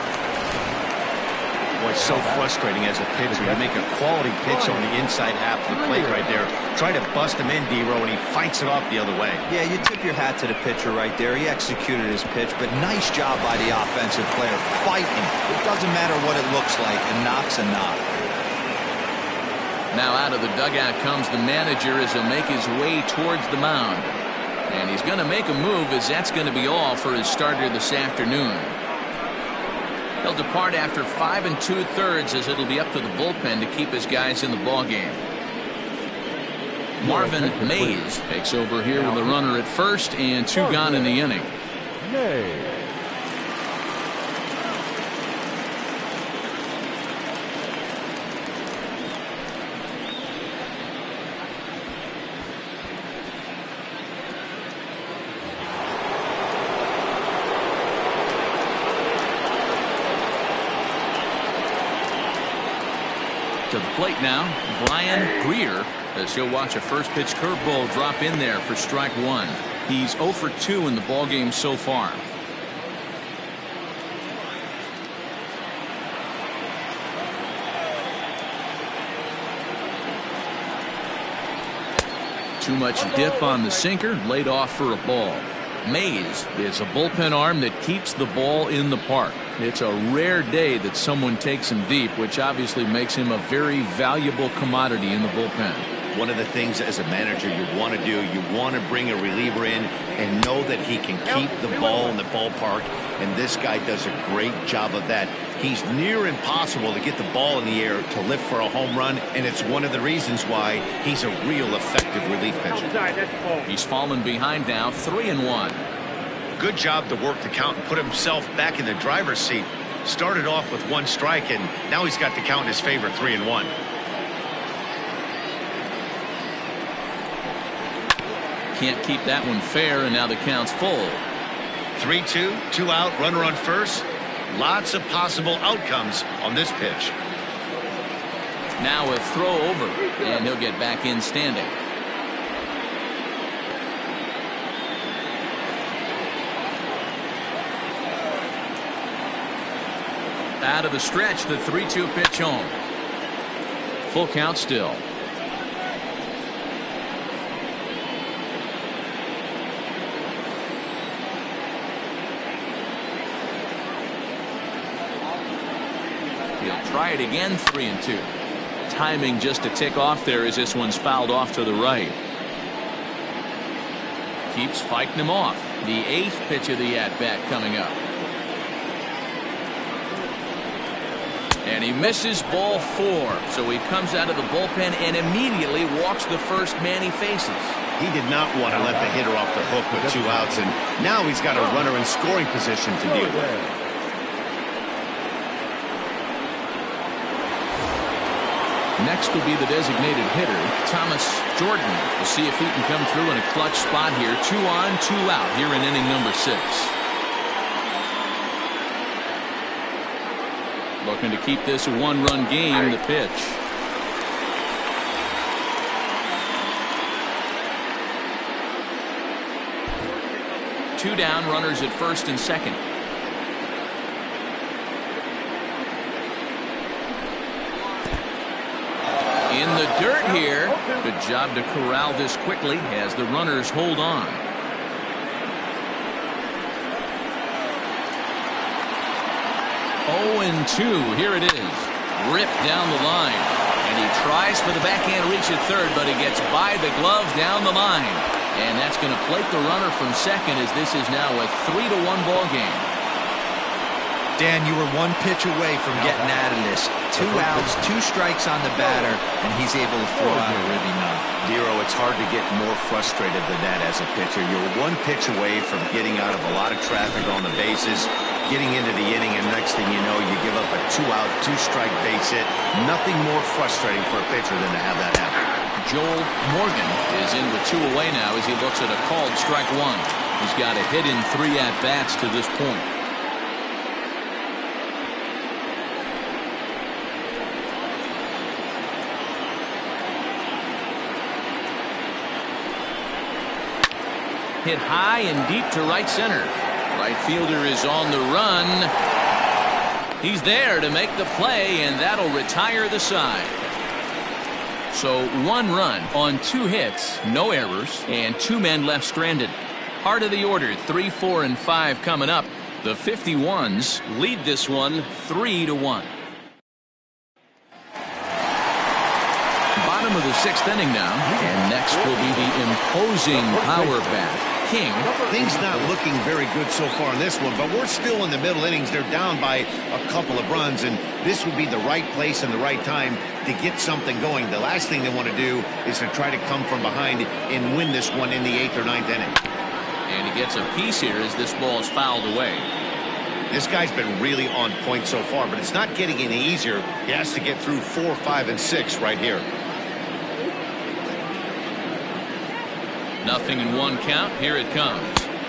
Speaker 2: Boy, it's so frustrating as a pitcher. You make a quality pitch on the inside half of the plate right there. Try to bust him in, D-Row, and he fights it off the other way.
Speaker 6: Yeah, you tip your hat to the pitcher right there. He executed his pitch, but nice job by the offensive player. Fighting. It doesn't matter what it looks like. A knock's a knock.
Speaker 1: Now out of the dugout comes the manager as he'll make his way towards the mound. And he's going to make a move, as that's going to be all for his starter this afternoon. He'll depart after 5 2/3 as it'll be up to the bullpen to keep his guys in the ballgame. Marvin Mays takes over here with a runner at first and 2 gone in the inning.
Speaker 3: Mays.
Speaker 1: To the plate now, Brian Greer, as he'll watch a first pitch curveball drop in there for strike 1. He's 0 for 2 in the ballgame so far. Too much dip on the sinker, laid off for a ball. Mays is a bullpen arm that keeps the ball in the park. It's a rare day that someone takes him deep, which obviously makes him a very valuable commodity in the bullpen.
Speaker 2: One of the things as a manager you want to do, you want to bring a reliever in and know that he can keep the ball in the ballpark, and this guy does a great job of that. He's near impossible to get the ball in the air to lift for a home run, and it's one of the reasons why he's a real effective relief pitcher.
Speaker 1: He's fallen behind now, 3-1.
Speaker 2: Good job to work the count and put himself back in the driver's seat. Started off with 1 strike, and now he's got the count in his favor, 3-1.
Speaker 1: Can't keep that one fair, and now the count's full.
Speaker 2: 3-2, 2 out, runner on first. Lots of possible outcomes on this pitch.
Speaker 1: Now a throw over, and he'll get back in standing. Out of the stretch, the 3-2 pitch home. Full count still. He'll try it again, 3-2. Timing just a tick off there as this one's fouled off to the right. Keeps fighting him off. The 8th pitch of the at-bat coming up. And he misses ball 4. So he comes out of the bullpen and immediately walks the first man he faces.
Speaker 2: He did not want to let the hitter off the hook with 2 outs, and now he's got a runner in scoring position to deal with.
Speaker 1: Next will be the designated hitter, Thomas Jordan. We'll see if he can come through in a clutch spot here. 2 on, 2 out here in inning number 6. Looking to keep this a 1-run game. The pitch. Two down, runners at first and second. In the dirt here. Good job to corral this quickly as the runners hold on. Oh, and 2. Here it is. Ripped down the line. And he tries for the backhand reach at third, but he gets by the glove down the line. And that's going to plate the runner from second as this is now a 3-1 ball game.
Speaker 6: Dan, you were 1 pitch away from getting out of this. 2 outs, 2 strikes on the batter, and he's able to throw out a ribby knock.
Speaker 2: Dero, it's hard to get more frustrated than that as a pitcher. You're 1 pitch away from getting out of a lot of traffic on the bases, getting into the inning, and next thing you know, you give up a 2-out, 2-strike base hit. Nothing more frustrating for a pitcher than to have that happen.
Speaker 1: Joel Morgan is in with 2 away now as he looks at a called strike 1. He's got a hit in 3 at-bats to this point. Hit high and deep to right center. Right fielder is on the run. He's there to make the play, and that'll retire the side. So 1 run on 2 hits, no errors, and 2 men left stranded. Heart of the order, 3, 4, and 5 coming up. The 51s lead this one 3-1. Bottom of the 6th inning now, and next will be the imposing power bat. King.
Speaker 2: Things not looking very good so far in this one, but we're still in the middle innings. They're down by a couple of runs, and this would be the right place and the right time to get something going. The last thing they want to do is to try to come from behind and win this one in the 8th or 9th inning.
Speaker 1: And he gets a piece here as this ball is fouled away.
Speaker 2: This guy's been really on point so far, but it's not getting any easier. He has to get through 4, 5, and 6 right here.
Speaker 1: 0-1 count. Here it comes.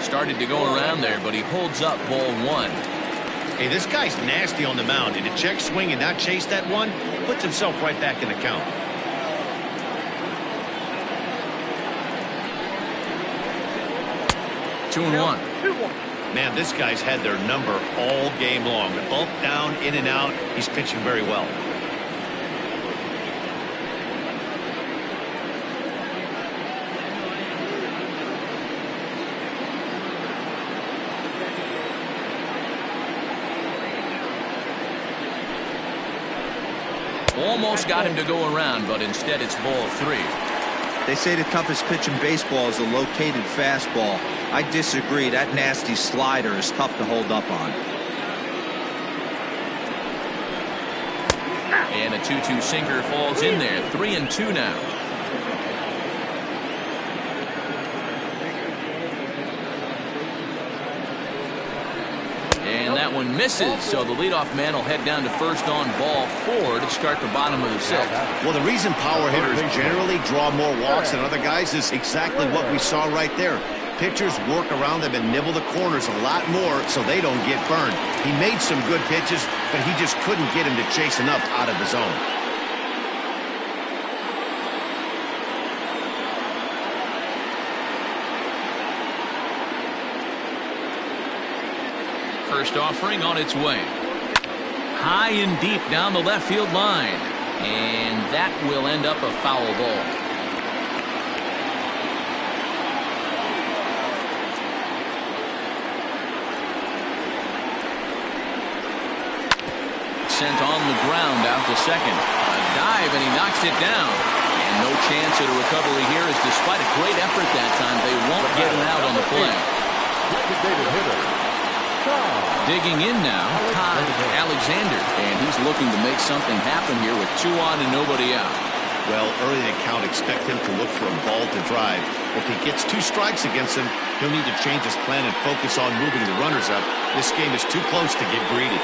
Speaker 1: Started to go around there, but he holds up ball 1.
Speaker 2: Hey, this guy's nasty on the mound, and to check swing and not chase that one, puts himself right back in the count.
Speaker 1: Two and one.
Speaker 2: Man, this guy's had their number all game long. Up, down, in and out. He's pitching very well.
Speaker 1: Almost got him to go around, but instead it's ball 3.
Speaker 6: They say the toughest pitch in baseball is a located fastball. I disagree. That nasty slider is tough to hold up on.
Speaker 1: And a 2-2 sinker falls in there. 3-2 now. And that one misses, so the leadoff man will head down to first on ball 4 to start the bottom of the 6th.
Speaker 2: Well, the reason power hitters generally draw more walks than other guys is exactly what we saw right there. Pitchers work around them and nibble the corners a lot more so they don't get burned. He made some good pitches, but he just couldn't get him to chase enough out of the zone.
Speaker 1: First offering on its way. High and deep down the left field line. And that will end up a foul ball. Sent on the ground out to second. A dive and he knocks it down. And no chance at a recovery here, as despite a great effort that time, they won't get an out on the play. Digging in now, Todd Alexander, and he's looking to make something happen here with 2 on and nobody out.
Speaker 2: Well, early in the count, expect him to look for a ball to drive. If he gets 2 strikes against him, he'll need to change his plan and focus on moving the runners up. This game is too close to get greedy.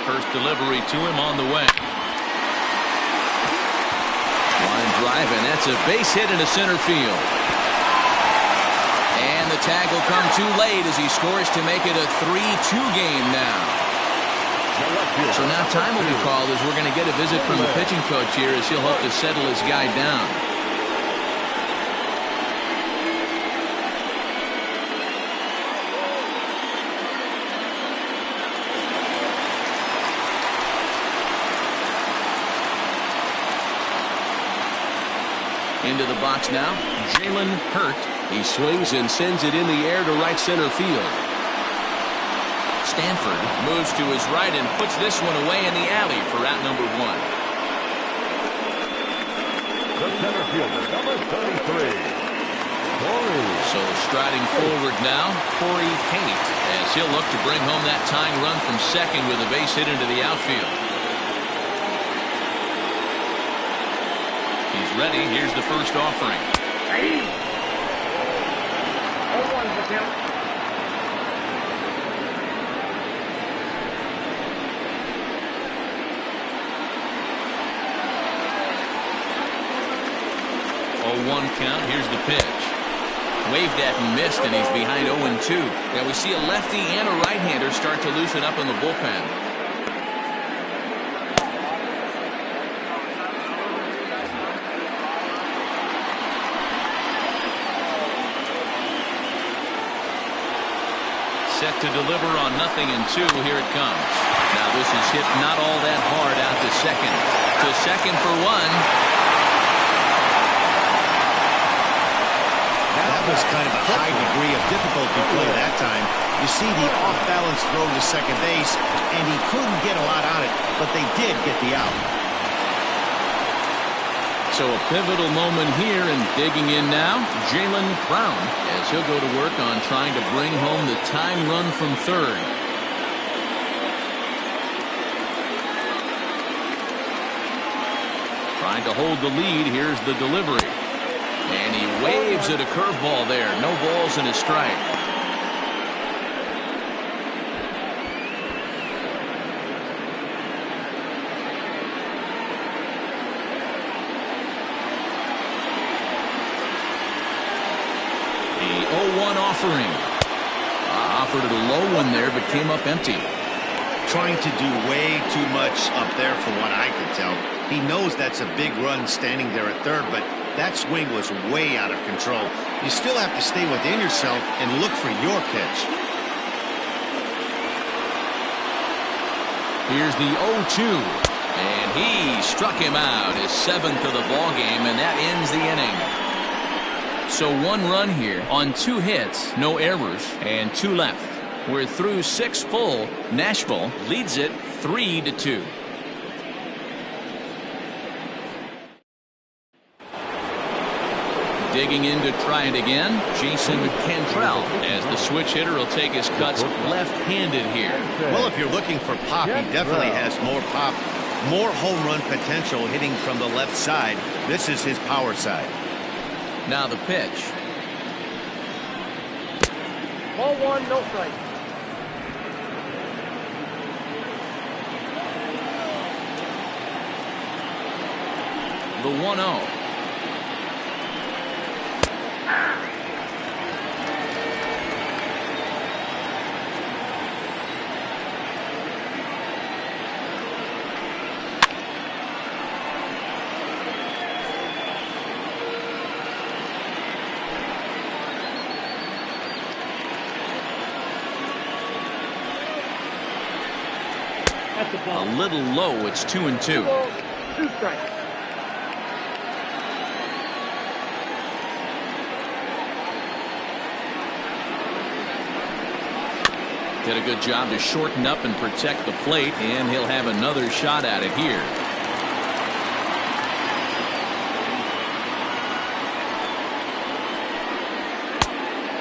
Speaker 1: First delivery to him on the way. Line drive, and that's a base hit into center field. And the tag will come too late as he scores to make it a 3-2 game now. So now time will be called as we're going to get a visit from the pitching coach here as he'll hope to settle his guy down. Into the box now, Jalen Hurt.
Speaker 7: He swings and sends it in the air to right center field.
Speaker 1: Stanford moves to his right and puts this one away in the alley for out number 1.
Speaker 3: The center fielder, number 33, Corey.
Speaker 1: So striding forward now, Corey Pate, as he'll look to bring home that tying run from second with a base hit into the outfield. He's ready. Here's the first offering.
Speaker 5: 0-1 the count.
Speaker 1: Oh, 1 count. Here's the pitch. Waved at and missed, and he's behind 0-2. Now we see a lefty and a right-hander start to loosen up in the bullpen. Set to deliver on 0-2. Here it comes. Now this is hit not all that hard out to second. To second for 1.
Speaker 2: That was was kind of a high degree of difficulty play that time. You see the off-balance throw to second base, and he couldn't get a lot on it, but they did get the out.
Speaker 1: So a pivotal moment here, and digging in now, Jaylen Brown, as he'll go to work on trying to bring home the tying run from third. Trying to hold the lead. Here's the delivery. And he waves at a curveball there. No balls and a strike. The 0-1 offering. Offered it a low one there, but came up empty.
Speaker 2: Trying to do way too much up there from what I could tell. He knows that's a big run standing there at third, but that swing was way out of control. You still have to stay within yourself and look for your pitch.
Speaker 1: Here's the 0-2. And he struck him out, his 7th of the ball game, and that ends the inning. So 1 run here on 2 hits, no errors, and 2 left. We're through 6 full. Nashville leads it 3-2. Digging in to try it again, Jason Cantrell, as the switch hitter will take his cuts left-handed here.
Speaker 2: Well, if you're looking for pop, he definitely has more pop, more home run potential hitting from the left side. This is his power side.
Speaker 1: Now the pitch.
Speaker 5: Ball 1, no strike.
Speaker 1: The 1-0. A little low. It's 2-2.
Speaker 5: 2 strikes.
Speaker 1: Did a good job to shorten up and protect the plate, and he'll have another shot at it here.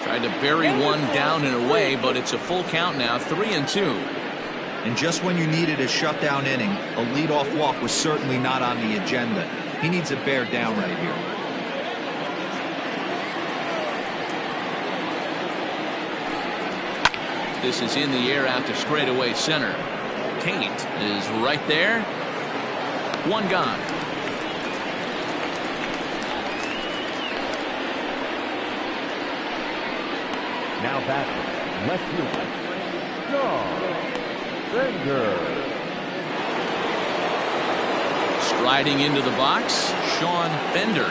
Speaker 1: Tried to bury one down and away, but it's a full count now, 3-2.
Speaker 6: And just when you needed a shutdown inning, a leadoff walk was certainly not on the agenda. He needs to bear down right here.
Speaker 1: This is in the air out to straightaway center. Tate is right there. 1 gone.
Speaker 3: Now batting, left field, John Fender.
Speaker 1: Striding into the box, Sean Fender.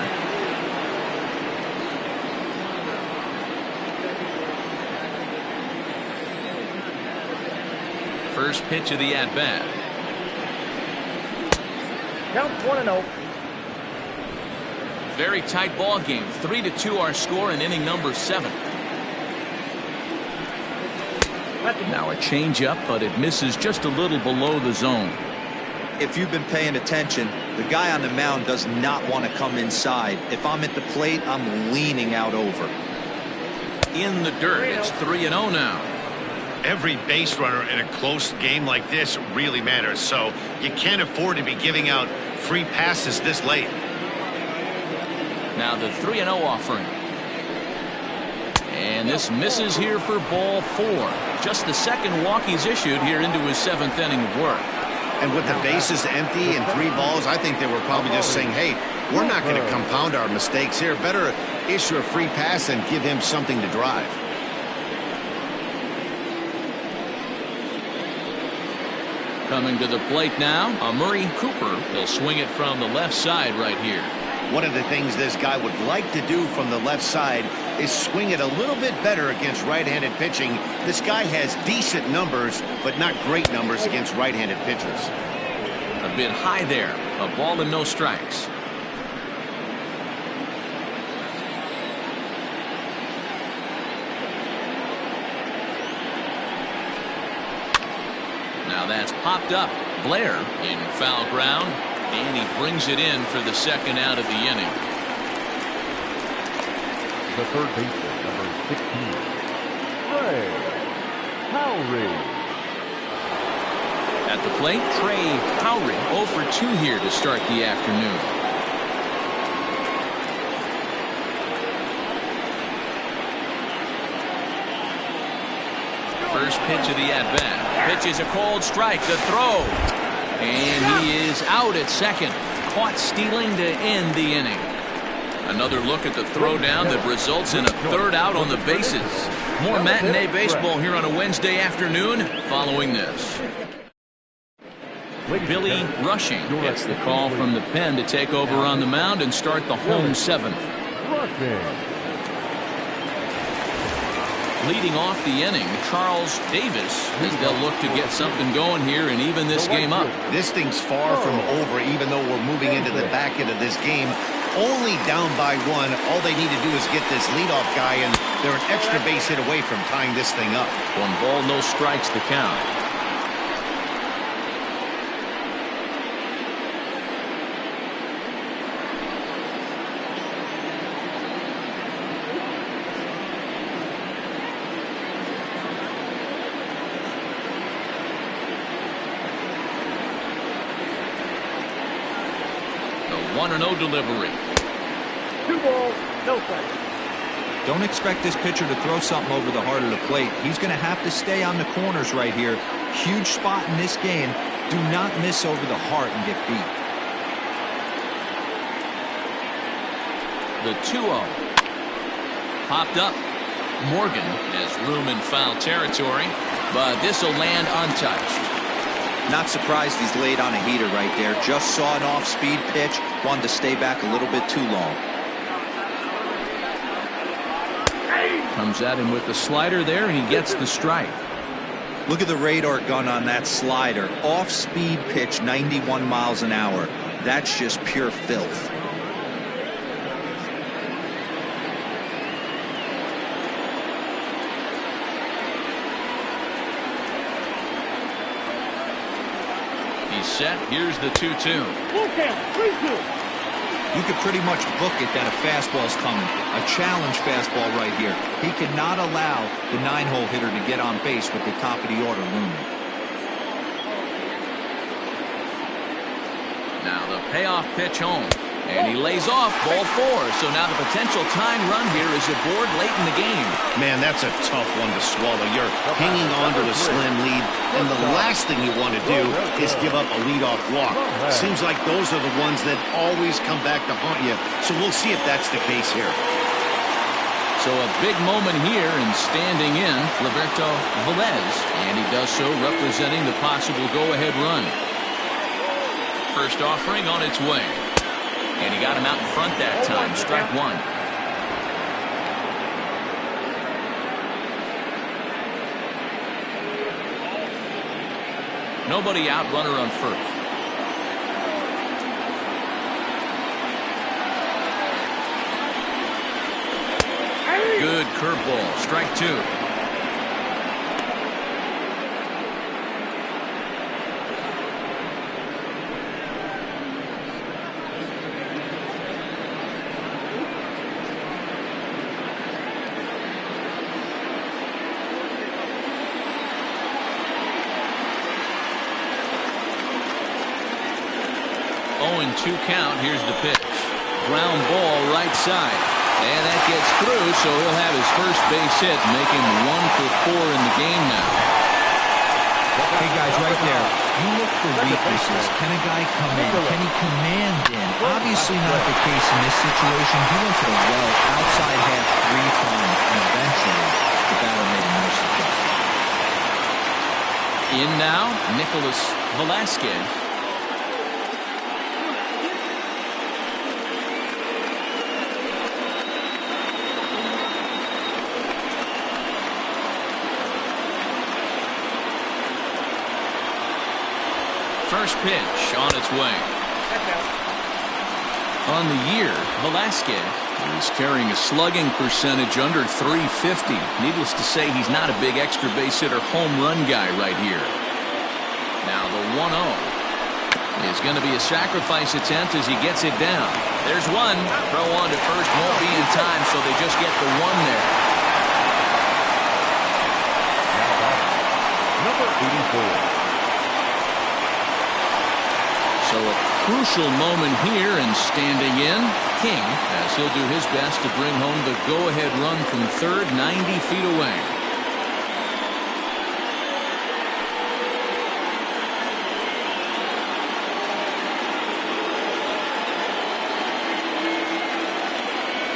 Speaker 1: First pitch of the at-bat.
Speaker 5: Count 1-0.
Speaker 1: Very tight ball game. 3-2 our score in inning number 7. Now a changeup, but it misses just a little below the zone.
Speaker 6: If you've been paying attention, the guy on the mound does not want to come inside. If I'm at the plate, I'm leaning out over.
Speaker 1: In the dirt, it's 3-0 now.
Speaker 2: Every base runner in a close game like this really matters, so you can't afford to be giving out free passes this late.
Speaker 1: Now the 3-0 offering. And this misses here for ball 4. Just the second walk he's issued here into his 7th inning of work.
Speaker 2: And with the bases empty and 3 balls, I think they were probably just saying, hey, we're not going to compound our mistakes here. Better issue a free pass and give him something to drive.
Speaker 1: Coming to the plate now, Amari Cooper. He'll swing it from the left side right here.
Speaker 2: One of the things this guy would like to do from the left side is swing it a little bit better against right-handed pitching. This guy has decent numbers, but not great numbers against right-handed pitchers.
Speaker 1: A bit high there. A ball and no strikes. Now that's popped up. Blair in foul ground, and he brings it in for the second out of the inning.
Speaker 3: The third baseman, number 16, Trey Howry.
Speaker 1: At the plate, Trey Howry 0 for 2 here to start the afternoon. First pitch of the at-bat. Pitch is a cold strike. The throw. And he is out at second. Caught stealing to end the inning. Another look at the throwdown that results in a third out on the bases. More matinee baseball here on a Wednesday afternoon following this. Billy Rushing gets the call from the pen to take over on the mound and start the home seventh. Leading off the inning, Charles Davis, as they'll look to get something going here and even this game up.
Speaker 2: This thing's far from over, even though we're moving into the back end of this game. Only down by 1. All they need to do is get this leadoff guy, and they're an extra base hit away from tying this thing up.
Speaker 1: 1 ball, no strikes the count. The 1-0 delivery.
Speaker 5: 2 balls, no strikes.
Speaker 6: Don't expect this pitcher to throw something over the heart of the plate. He's going to have to stay on the corners right here. Huge spot in this game. Do not miss over the heart and get beat.
Speaker 1: The 2-0. Popped up. Morgan has room in foul territory, but this will land untouched.
Speaker 6: Not surprised he's laid on a heater right there. Just saw an off-speed pitch. Wanted to stay back a little bit too long.
Speaker 1: Comes at him with the slider there, and he gets the strike.
Speaker 6: Look at the radar gun on that slider. Off-speed pitch, 91 miles an hour. That's just pure filth.
Speaker 1: He's set. Here's the 2-2.
Speaker 5: Full count, 3-2.
Speaker 6: You could pretty much book it that a fastball's coming. A challenge fastball right here. He cannot allow the 9-hole hitter to get on base with the top of the order looming.
Speaker 1: Now the payoff pitch home. And he lays off ball 4. So now the potential tying run here is aboard late in the game.
Speaker 2: Man, that's a tough one to swallow. You're hanging on to a slim lead, and the last thing you want to do is give up a leadoff walk. Seems like those are the ones that always come back to haunt you. So we'll see if that's the case here.
Speaker 1: So a big moment here, and standing in, Roberto Velez. And he does so representing the possible go-ahead run. First offering on its way. And he got him out in front that time. Strike 1. Nobody out, runner on first. Good curveball. Strike 2. And 2 count. Here's the pitch. Ground ball right side. And that gets through, so he'll have his first base hit, make him 1 for 4 in the game now.
Speaker 6: Hey guys, right there, you look for weaknesses. Can a guy come in? Can he command in? Obviously not the case in this situation. He went to the well outside half 3 times, and eventually the batter made him more successful.
Speaker 1: In now, Nicholas Velasquez. First pitch on its way. On the year, Velasquez is carrying a slugging percentage under 350. Needless to say, he's not a big extra base hitter home run guy right here. Now the 1-0 is going to be a sacrifice attempt as he gets it down. There's one. Throw on to first won't be in time, so they just get the one there.
Speaker 3: Number 84.
Speaker 1: So a crucial moment here, and standing in, King, as he'll do his best to bring home the go-ahead run from third, 90 feet away.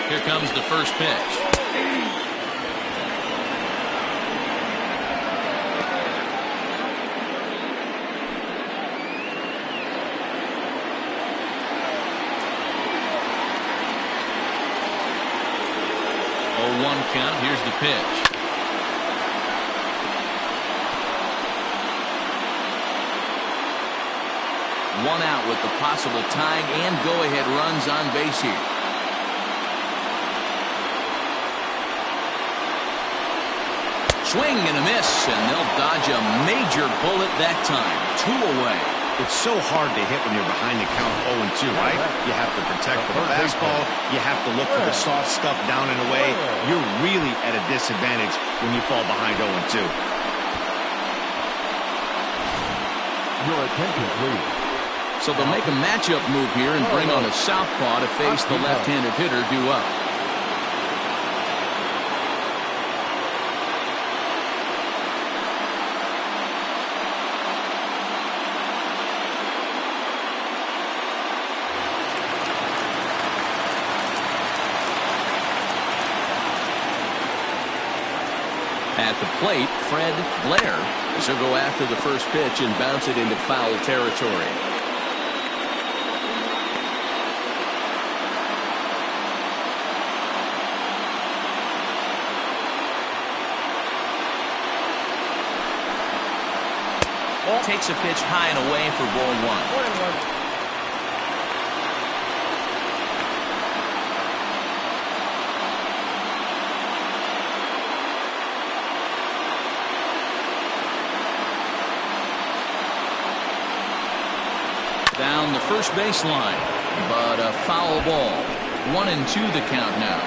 Speaker 1: Here comes the first pitch. One count. Here's the pitch. One out with the possible tying and go-ahead runs on base here. Swing and a miss, and they'll dodge a major bullet that time. 2 away.
Speaker 2: It's so hard to hit when you're behind the count 0-2, right? You have to protect for the fastball. You have to look for the soft stuff down and away. You're really at a disadvantage when you fall behind 0-2.
Speaker 3: Your attention, please.
Speaker 1: So they'll make a matchup move here and bring on a southpaw to face the left-handed hitter due up. At the plate, Fred Blair, as he'll go after the first pitch and bounce it into foul territory. Takes a pitch high and away for ball 1. Down the first baseline, but a foul ball. 1-2 the count now.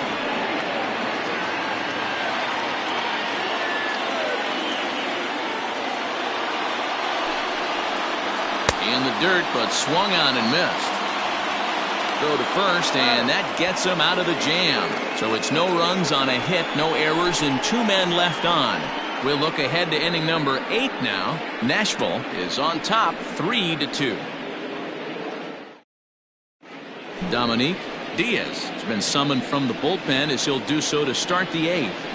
Speaker 1: In the dirt, but swung on and missed. Throw to first, and that gets him out of the jam. So it's no runs on a hit, no errors, and 2 men left on. We'll look ahead to inning number 8 now. Nashville is on top 3-2. Dominique Diaz has been summoned from the bullpen as he'll do so to start the 8th.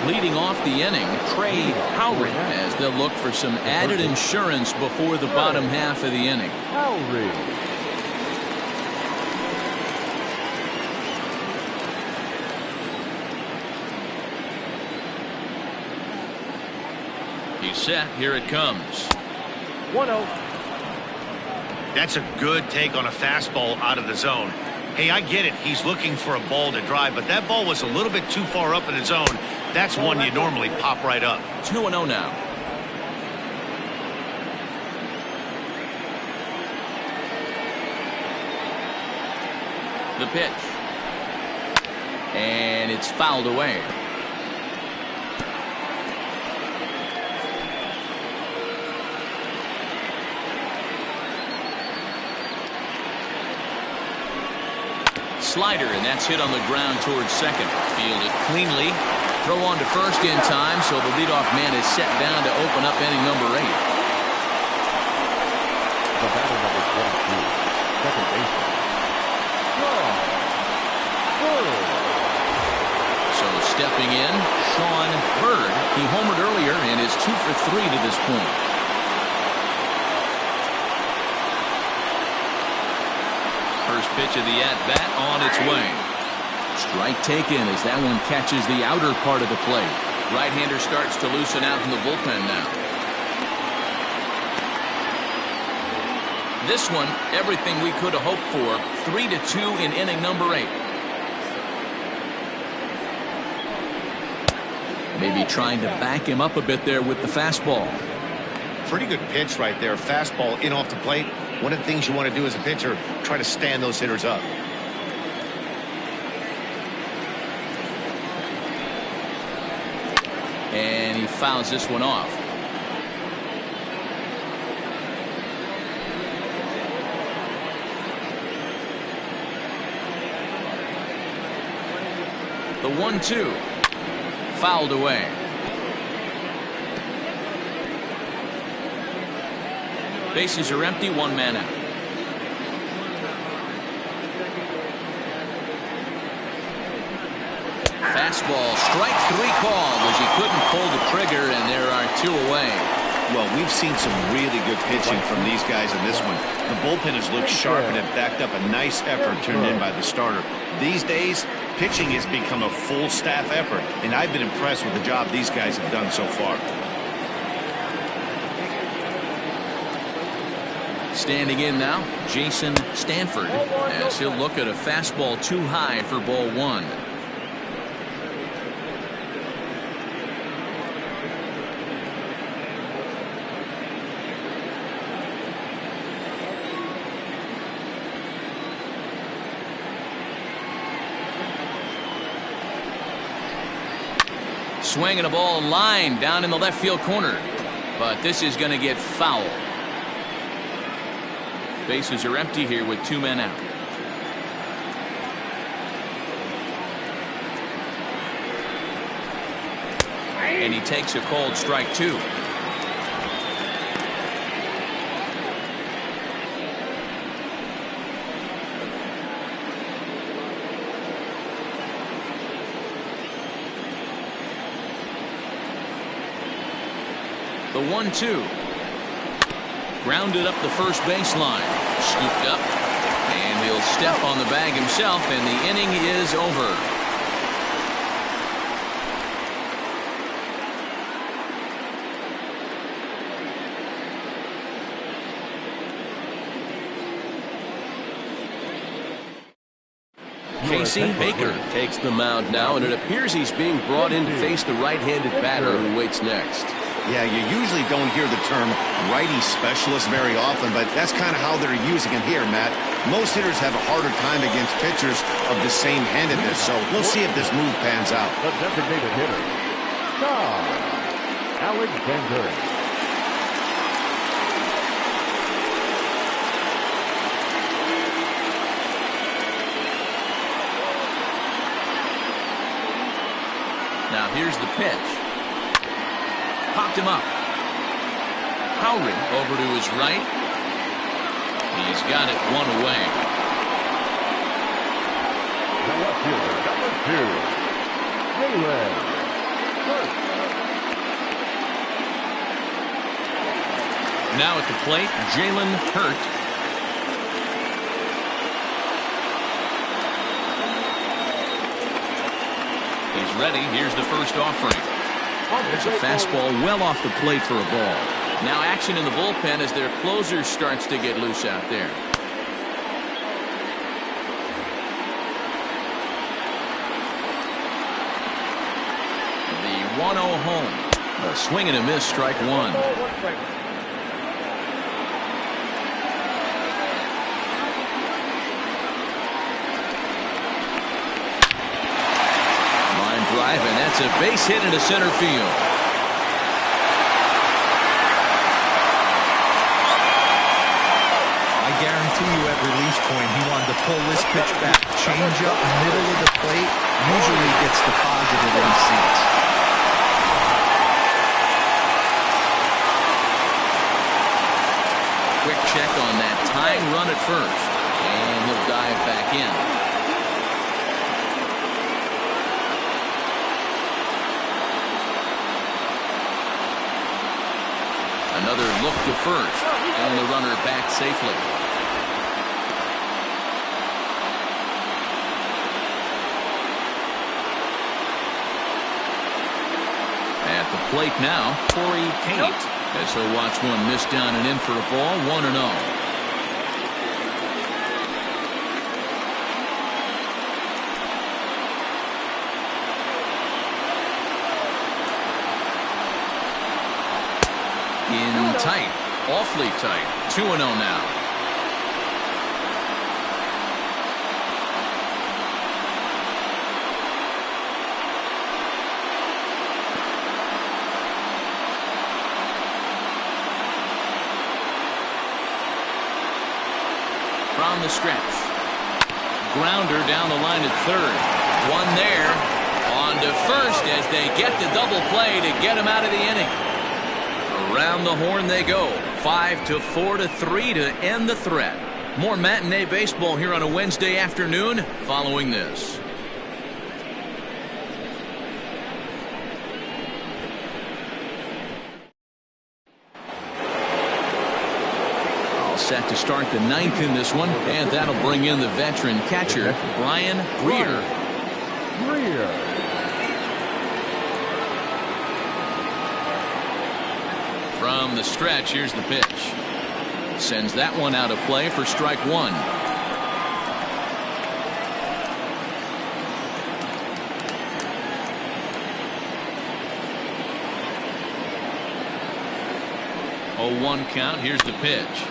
Speaker 1: Leading off the inning, Trey Howry, as they'll look for some added insurance before the bottom half of the inning.
Speaker 3: Howry.
Speaker 1: He's set. Here it comes.
Speaker 5: 1-0.
Speaker 2: That's a good take on a fastball out of the zone. Hey, I get it. He's looking for a ball to drive, but that ball was a little bit too far up in the zone. That's one you normally pop right up.
Speaker 1: 2-0 now. The pitch. And it's fouled away. Slider, and that's hit on the ground towards second. Fielded cleanly. Throw on to first in time, so the leadoff man is set down to open up inning number 8.
Speaker 3: The batter number 22, second baseman.
Speaker 1: So stepping in, Sean Bird. He homered earlier and is 2 for 3 to this point. First pitch of the at-bat on its way. Strike taken as that one catches the outer part of the plate. Right-hander starts to loosen out in the bullpen now. This one, everything we could have hoped for. 3-2 in inning number 8. Maybe trying to back him up a bit there with the fastball.
Speaker 2: Pretty good pitch right there. Fastball in off the plate. One of the things you want to do as a pitcher, try to stand those hitters up.
Speaker 1: And he fouls this one off. The 1-2. Fouled away. Bases are empty, 1 man out. Fastball, strike 3 called as he couldn't pull the trigger, and there are 2 away.
Speaker 2: Well, we've seen some really good pitching from these guys in this one. The bullpen has looked sharp and have backed up a nice effort turned in by the starter. These days, pitching has become a full staff effort, and I've been impressed with the job these guys have done so far.
Speaker 1: Standing in now, Jason Stanford, as he'll look at a fastball too high for ball 1. Swinging a ball line down in the left field corner, but this is going to get foul. Bases are empty here with 2 men out. And he takes a called strike 2. The 1-2. Grounded up the first baseline. Scooped up. And he'll step on the bag himself, and the inning is over.
Speaker 7: Casey Baker takes the mound now, and it appears he's being brought in to face the right-handed batter who waits next.
Speaker 2: Yeah, you usually don't hear the term righty specialist very often, but that's kind of how they're using him here, Matt. Most hitters have a harder time against pitchers of the same handedness, so we'll see if this move pans out.
Speaker 3: The designated hitter, John Alexander.
Speaker 1: Now here's the pitch. Popped him up. Howry over to his right. He's got it 1 away.
Speaker 3: The left fielder, number 2, Jalen Hurts.
Speaker 1: Now at the plate, Jalen Hurts. He's ready. Here's the first offering. There's a fastball well off the plate for a ball. Now action in the bullpen as their closer starts to get loose out there. The 1-0 home. A swing and a miss, strike 1. Drive, and that's a base hit into center field.
Speaker 6: I guarantee you at release point he wanted to pull this pitch back. Change up middle of the plate. Usually gets the positive that he sees.
Speaker 1: Quick check on that tying run at first, and he'll dive back in. Another look to first, and the runner back safely. At the plate now, Corey Kate, as he'll watch one miss down and in for a ball, 1-0. In tight, awfully tight. 2-0 now. From the stretch. Grounder down the line at third. One there. On to first as they get the double play to get him out of the inning. Around the horn they go. 5-4-3 to end the threat. More matinee baseball here on a Wednesday afternoon following this. Set to start the ninth in this one, and that'll bring in the veteran catcher, Brian Greer. From the stretch, here's the pitch. Sends that one out of play for strike one. Oh, 1 count. Here's the pitch.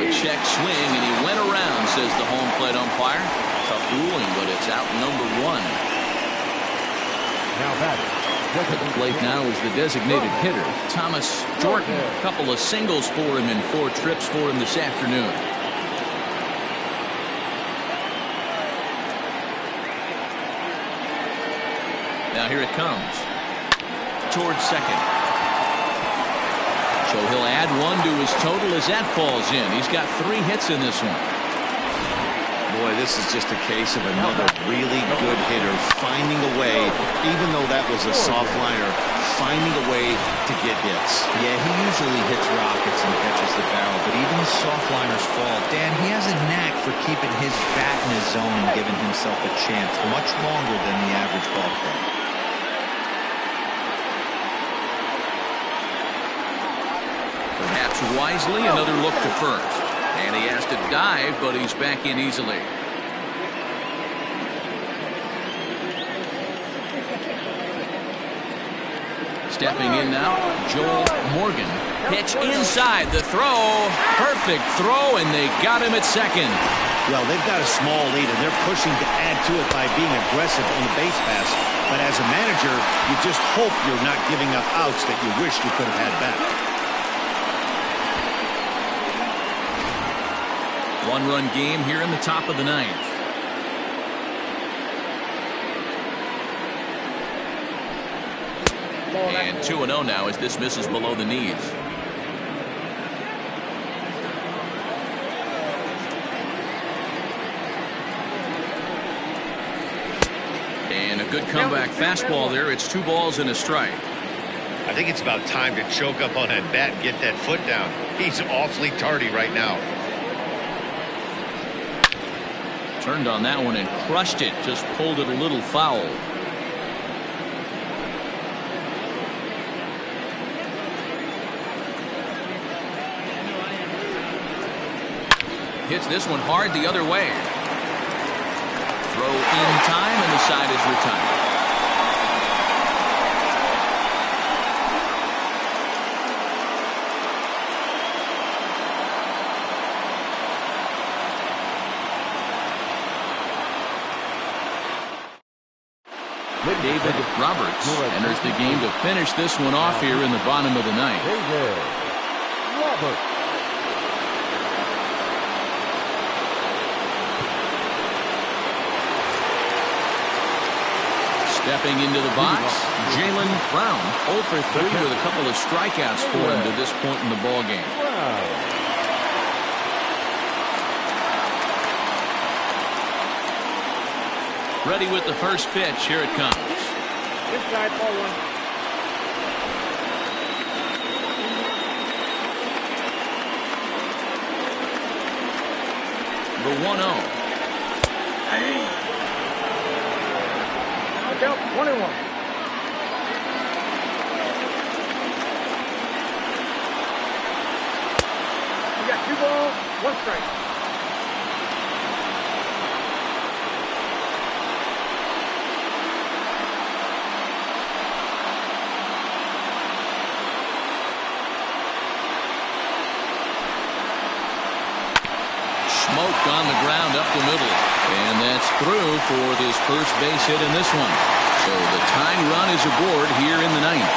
Speaker 1: Check swing, and he went around, says the home plate umpire. Tough ruling, but it's out number one.
Speaker 3: Now batting.
Speaker 1: At the plate now is the designated hitter, Thomas Jordan. A couple of singles for him and 4 trips for him this afternoon. Now here it comes. Towards second. So he'll add 1 to his total as that falls in. He's got 3 hits in this one.
Speaker 2: Boy, this is just a case of another really good hitter finding a way, even though that was a soft liner, finding a way to get hits.
Speaker 4: Yeah, he usually hits rockets and catches the barrel, but even the soft liners fall. Dan, he has a knack for keeping his bat in his zone and giving himself a chance much longer than the average ball player.
Speaker 1: Perhaps wisely, another look to first. And he has to dive, but he's back in easily. Stepping in now, Joel Morgan. Pitch inside, the throw. Perfect throw, and they got him at second.
Speaker 2: Well, they've got a small lead, and they're pushing to add to it by being aggressive on the base pass. But as a manager, you just hope you're not giving up outs that you wish you could have had back.
Speaker 1: 1-run game here in the top of the ninth. And 2-0 now as this misses below the knees. And a good comeback fastball there. It's 2 balls and a strike.
Speaker 2: I think it's about time to choke up on that bat and get that foot down. He's awfully tardy right now.
Speaker 1: Turned on that one and crushed it. Just pulled it a little foul. Hits this one hard the other way. Throw in time, and the side is retired. David Roberts enters the game to finish this one off here in the bottom of the ninth.
Speaker 3: David Roberts.
Speaker 1: Stepping into the box, Jaylen Brown, 0 for 3 with a couple of strikeouts for him to this point in the ball game. Ready with the first pitch. Here it comes.
Speaker 5: Inside, ball 1.
Speaker 1: The 1-0.
Speaker 5: Count 1-1. You got balls, 1 strike.
Speaker 1: Smoked on the ground up the middle. And that's through for this first base hit in this one. So the tying run is aboard here in the 9th.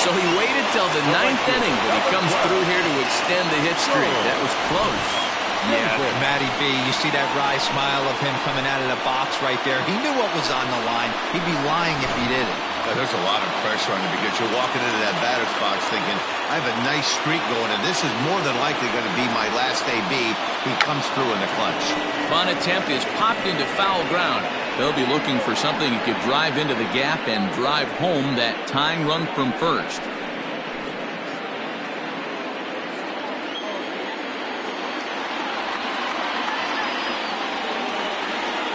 Speaker 1: So he waited till the 9th inning, but he comes through here to extend the hit streak. That was close.
Speaker 4: Yeah, Matty B, you see that wry smile of him coming out of the box right there. He knew what was on the line. He'd be lying if he didn't.
Speaker 2: There's a lot of pressure on him because you're walking into that batter's box thinking, I have a nice streak going, and this is more than likely going to be my last AB. He comes through in the clutch.
Speaker 1: Bunt attempt is popped into foul ground. They'll be looking for something he could drive into the gap and drive home that tying run from first.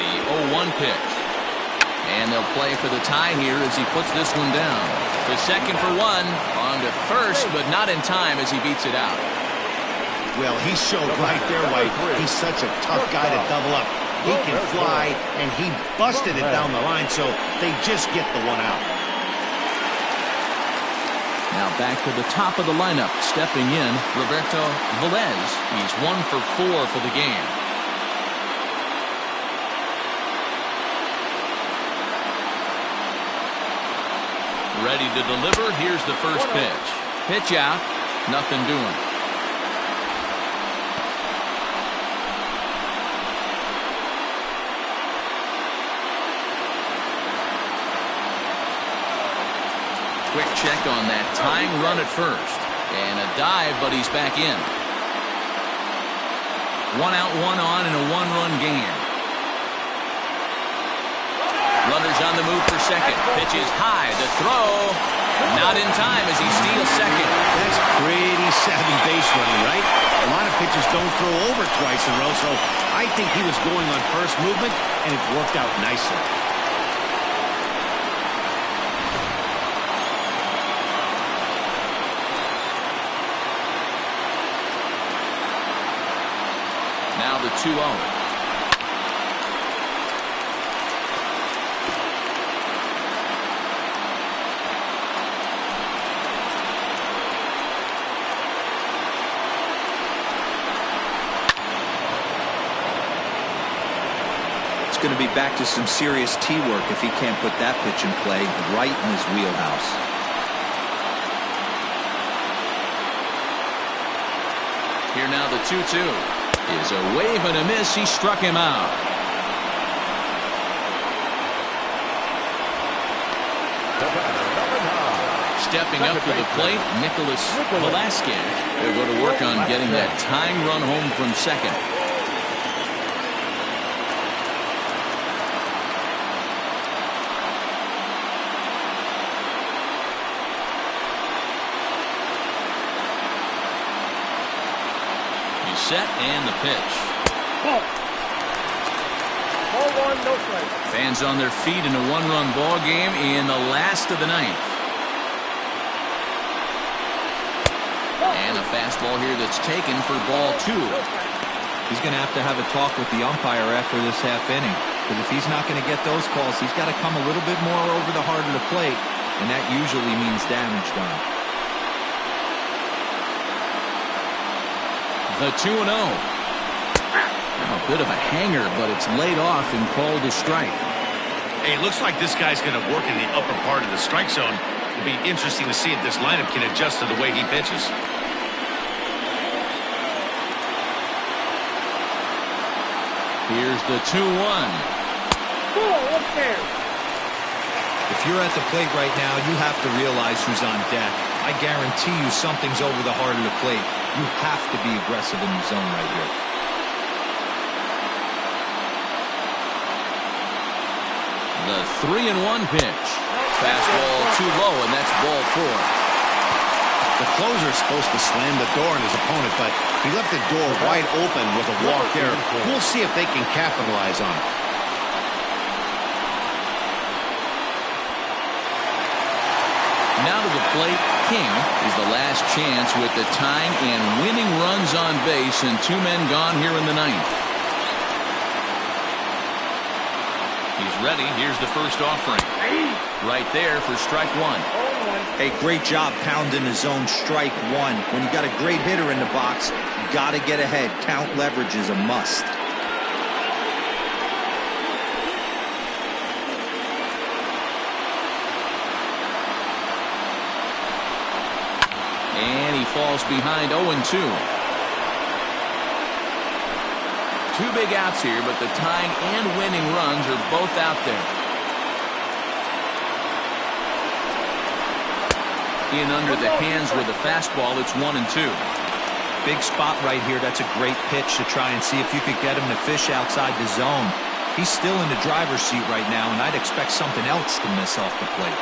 Speaker 1: The 0-1 pitch. And they'll play for the tie here as he puts this one down. To second for 1, on to first, but not in time as he beats it out.
Speaker 2: Well, he showed right there why he's such a tough guy to double up. He can fly, and he busted it down the line, so they just get the one out.
Speaker 1: Now back to the top of the lineup. Stepping in, Roberto Velez. He's 1 for 4 for the game. Ready to deliver. Here's the first pitch. Pitch out. Nothing doing. Quick check on that tying run at first. And a dive, but he's back in. 1 out, 1 on in a 1-run game. Runners on the move for second. Pitch is high. The throw. Not in time as he steals second.
Speaker 2: That's pretty savvy base running, right? A lot of pitchers don't throw over twice in a row, so I think he was going on first movement, and it worked out nicely.
Speaker 1: Now the 2-0.
Speaker 6: Going to be back to some serious tee work if he can't put that pitch in play right in his wheelhouse.
Speaker 1: Here now the 2-2 is a wave and a miss. He struck him out. Stepping up to the plate, Nicholas Velasquez. They'll go to work on getting that tying run home from second. Set and the pitch.
Speaker 5: Ball. Ball 1, no strike.
Speaker 1: Fans on their feet in a 1-run ball game in the last of the 9th. And a fastball here that's taken for ball 2.
Speaker 4: He's going to have a talk with the umpire after this half inning. Because if he's not going to get those calls, he's got to come a little bit more over the heart of the plate. And that usually means damage done.
Speaker 1: The 2-0. A bit of a hanger, but it's laid off and called a strike.
Speaker 2: Hey, it looks like this guy's going to work in the upper part of the strike zone. It'll be interesting to see if this lineup can adjust to the way he pitches.
Speaker 1: Here's the 2-1.
Speaker 5: Ball, upstairs.
Speaker 4: If you're at the plate right now, you have to realize who's on deck. I guarantee you something's over the heart of the plate. You have to be aggressive in the zone right here.
Speaker 1: The 3-1 pitch. Fastball too low, and that's ball 4.
Speaker 2: The closer's supposed to slam the door on his opponent, but he left the door wide open with a walk there. We'll see if they can capitalize on it.
Speaker 1: Now to the plate, King is the last chance with the tying and winning runs on base and 2 men gone here in the 9th. He's ready. Here's the first offering. Right there for strike 1.
Speaker 6: Hey, great job pounding his own strike 1. When you got a great hitter in the box, you got to get ahead. Count leverage is a must.
Speaker 1: And he falls behind 0-2. 2 big outs here, but the tying and winning runs are both out there. In under the hands with a fastball, it's 1-2.
Speaker 4: Big spot right here. That's a great pitch to try and see if you could get him to fish outside the zone. He's still in the driver's seat right now, and I'd expect something else to miss off the plate.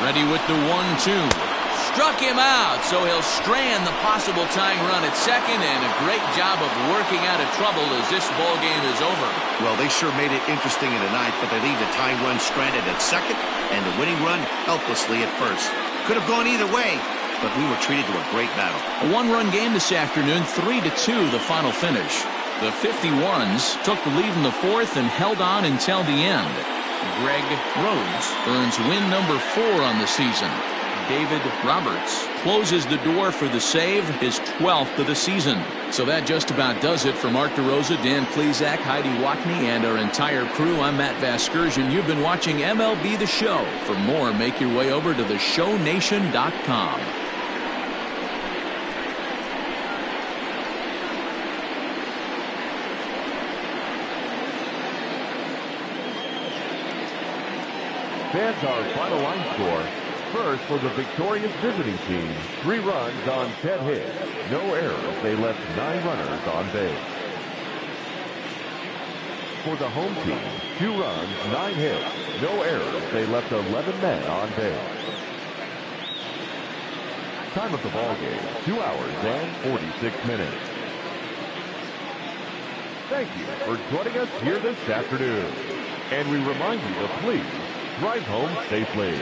Speaker 1: Ready with the 1-2. Struck him out, so he'll strand the possible tying run at second, and a great job of working out of trouble as this ball game is over.
Speaker 2: Well, they sure made it interesting in the 9th, but they leave the tying run stranded at second and the winning run helplessly at first. Could have gone either way, but we were treated to a great battle.
Speaker 1: A 1-run game this afternoon, 3-2 the final finish. The 51s took the lead in the 4th and held on until the end. Greg Rhodes earns win number 4 on the season. David Roberts closes the door for the save, his 12th of the season. So that just about does it for Mark DeRosa, Dan Plesac, Heidi Watney, and our entire crew. I'm Matt Vasgersian. You've been watching MLB The Show. For more, make your way over to theshownation.com.
Speaker 3: Fans, our final line score. First, for the victorious visiting team, 3 runs on 10 hits. No errors. They left 9 runners on base. For the home team, 2 runs, 9 hits. No errors. They left 11 men on base. Time of the ball game, 2 hours and 46 minutes. Thank you for joining us here this afternoon. And we remind you to please drive home safely.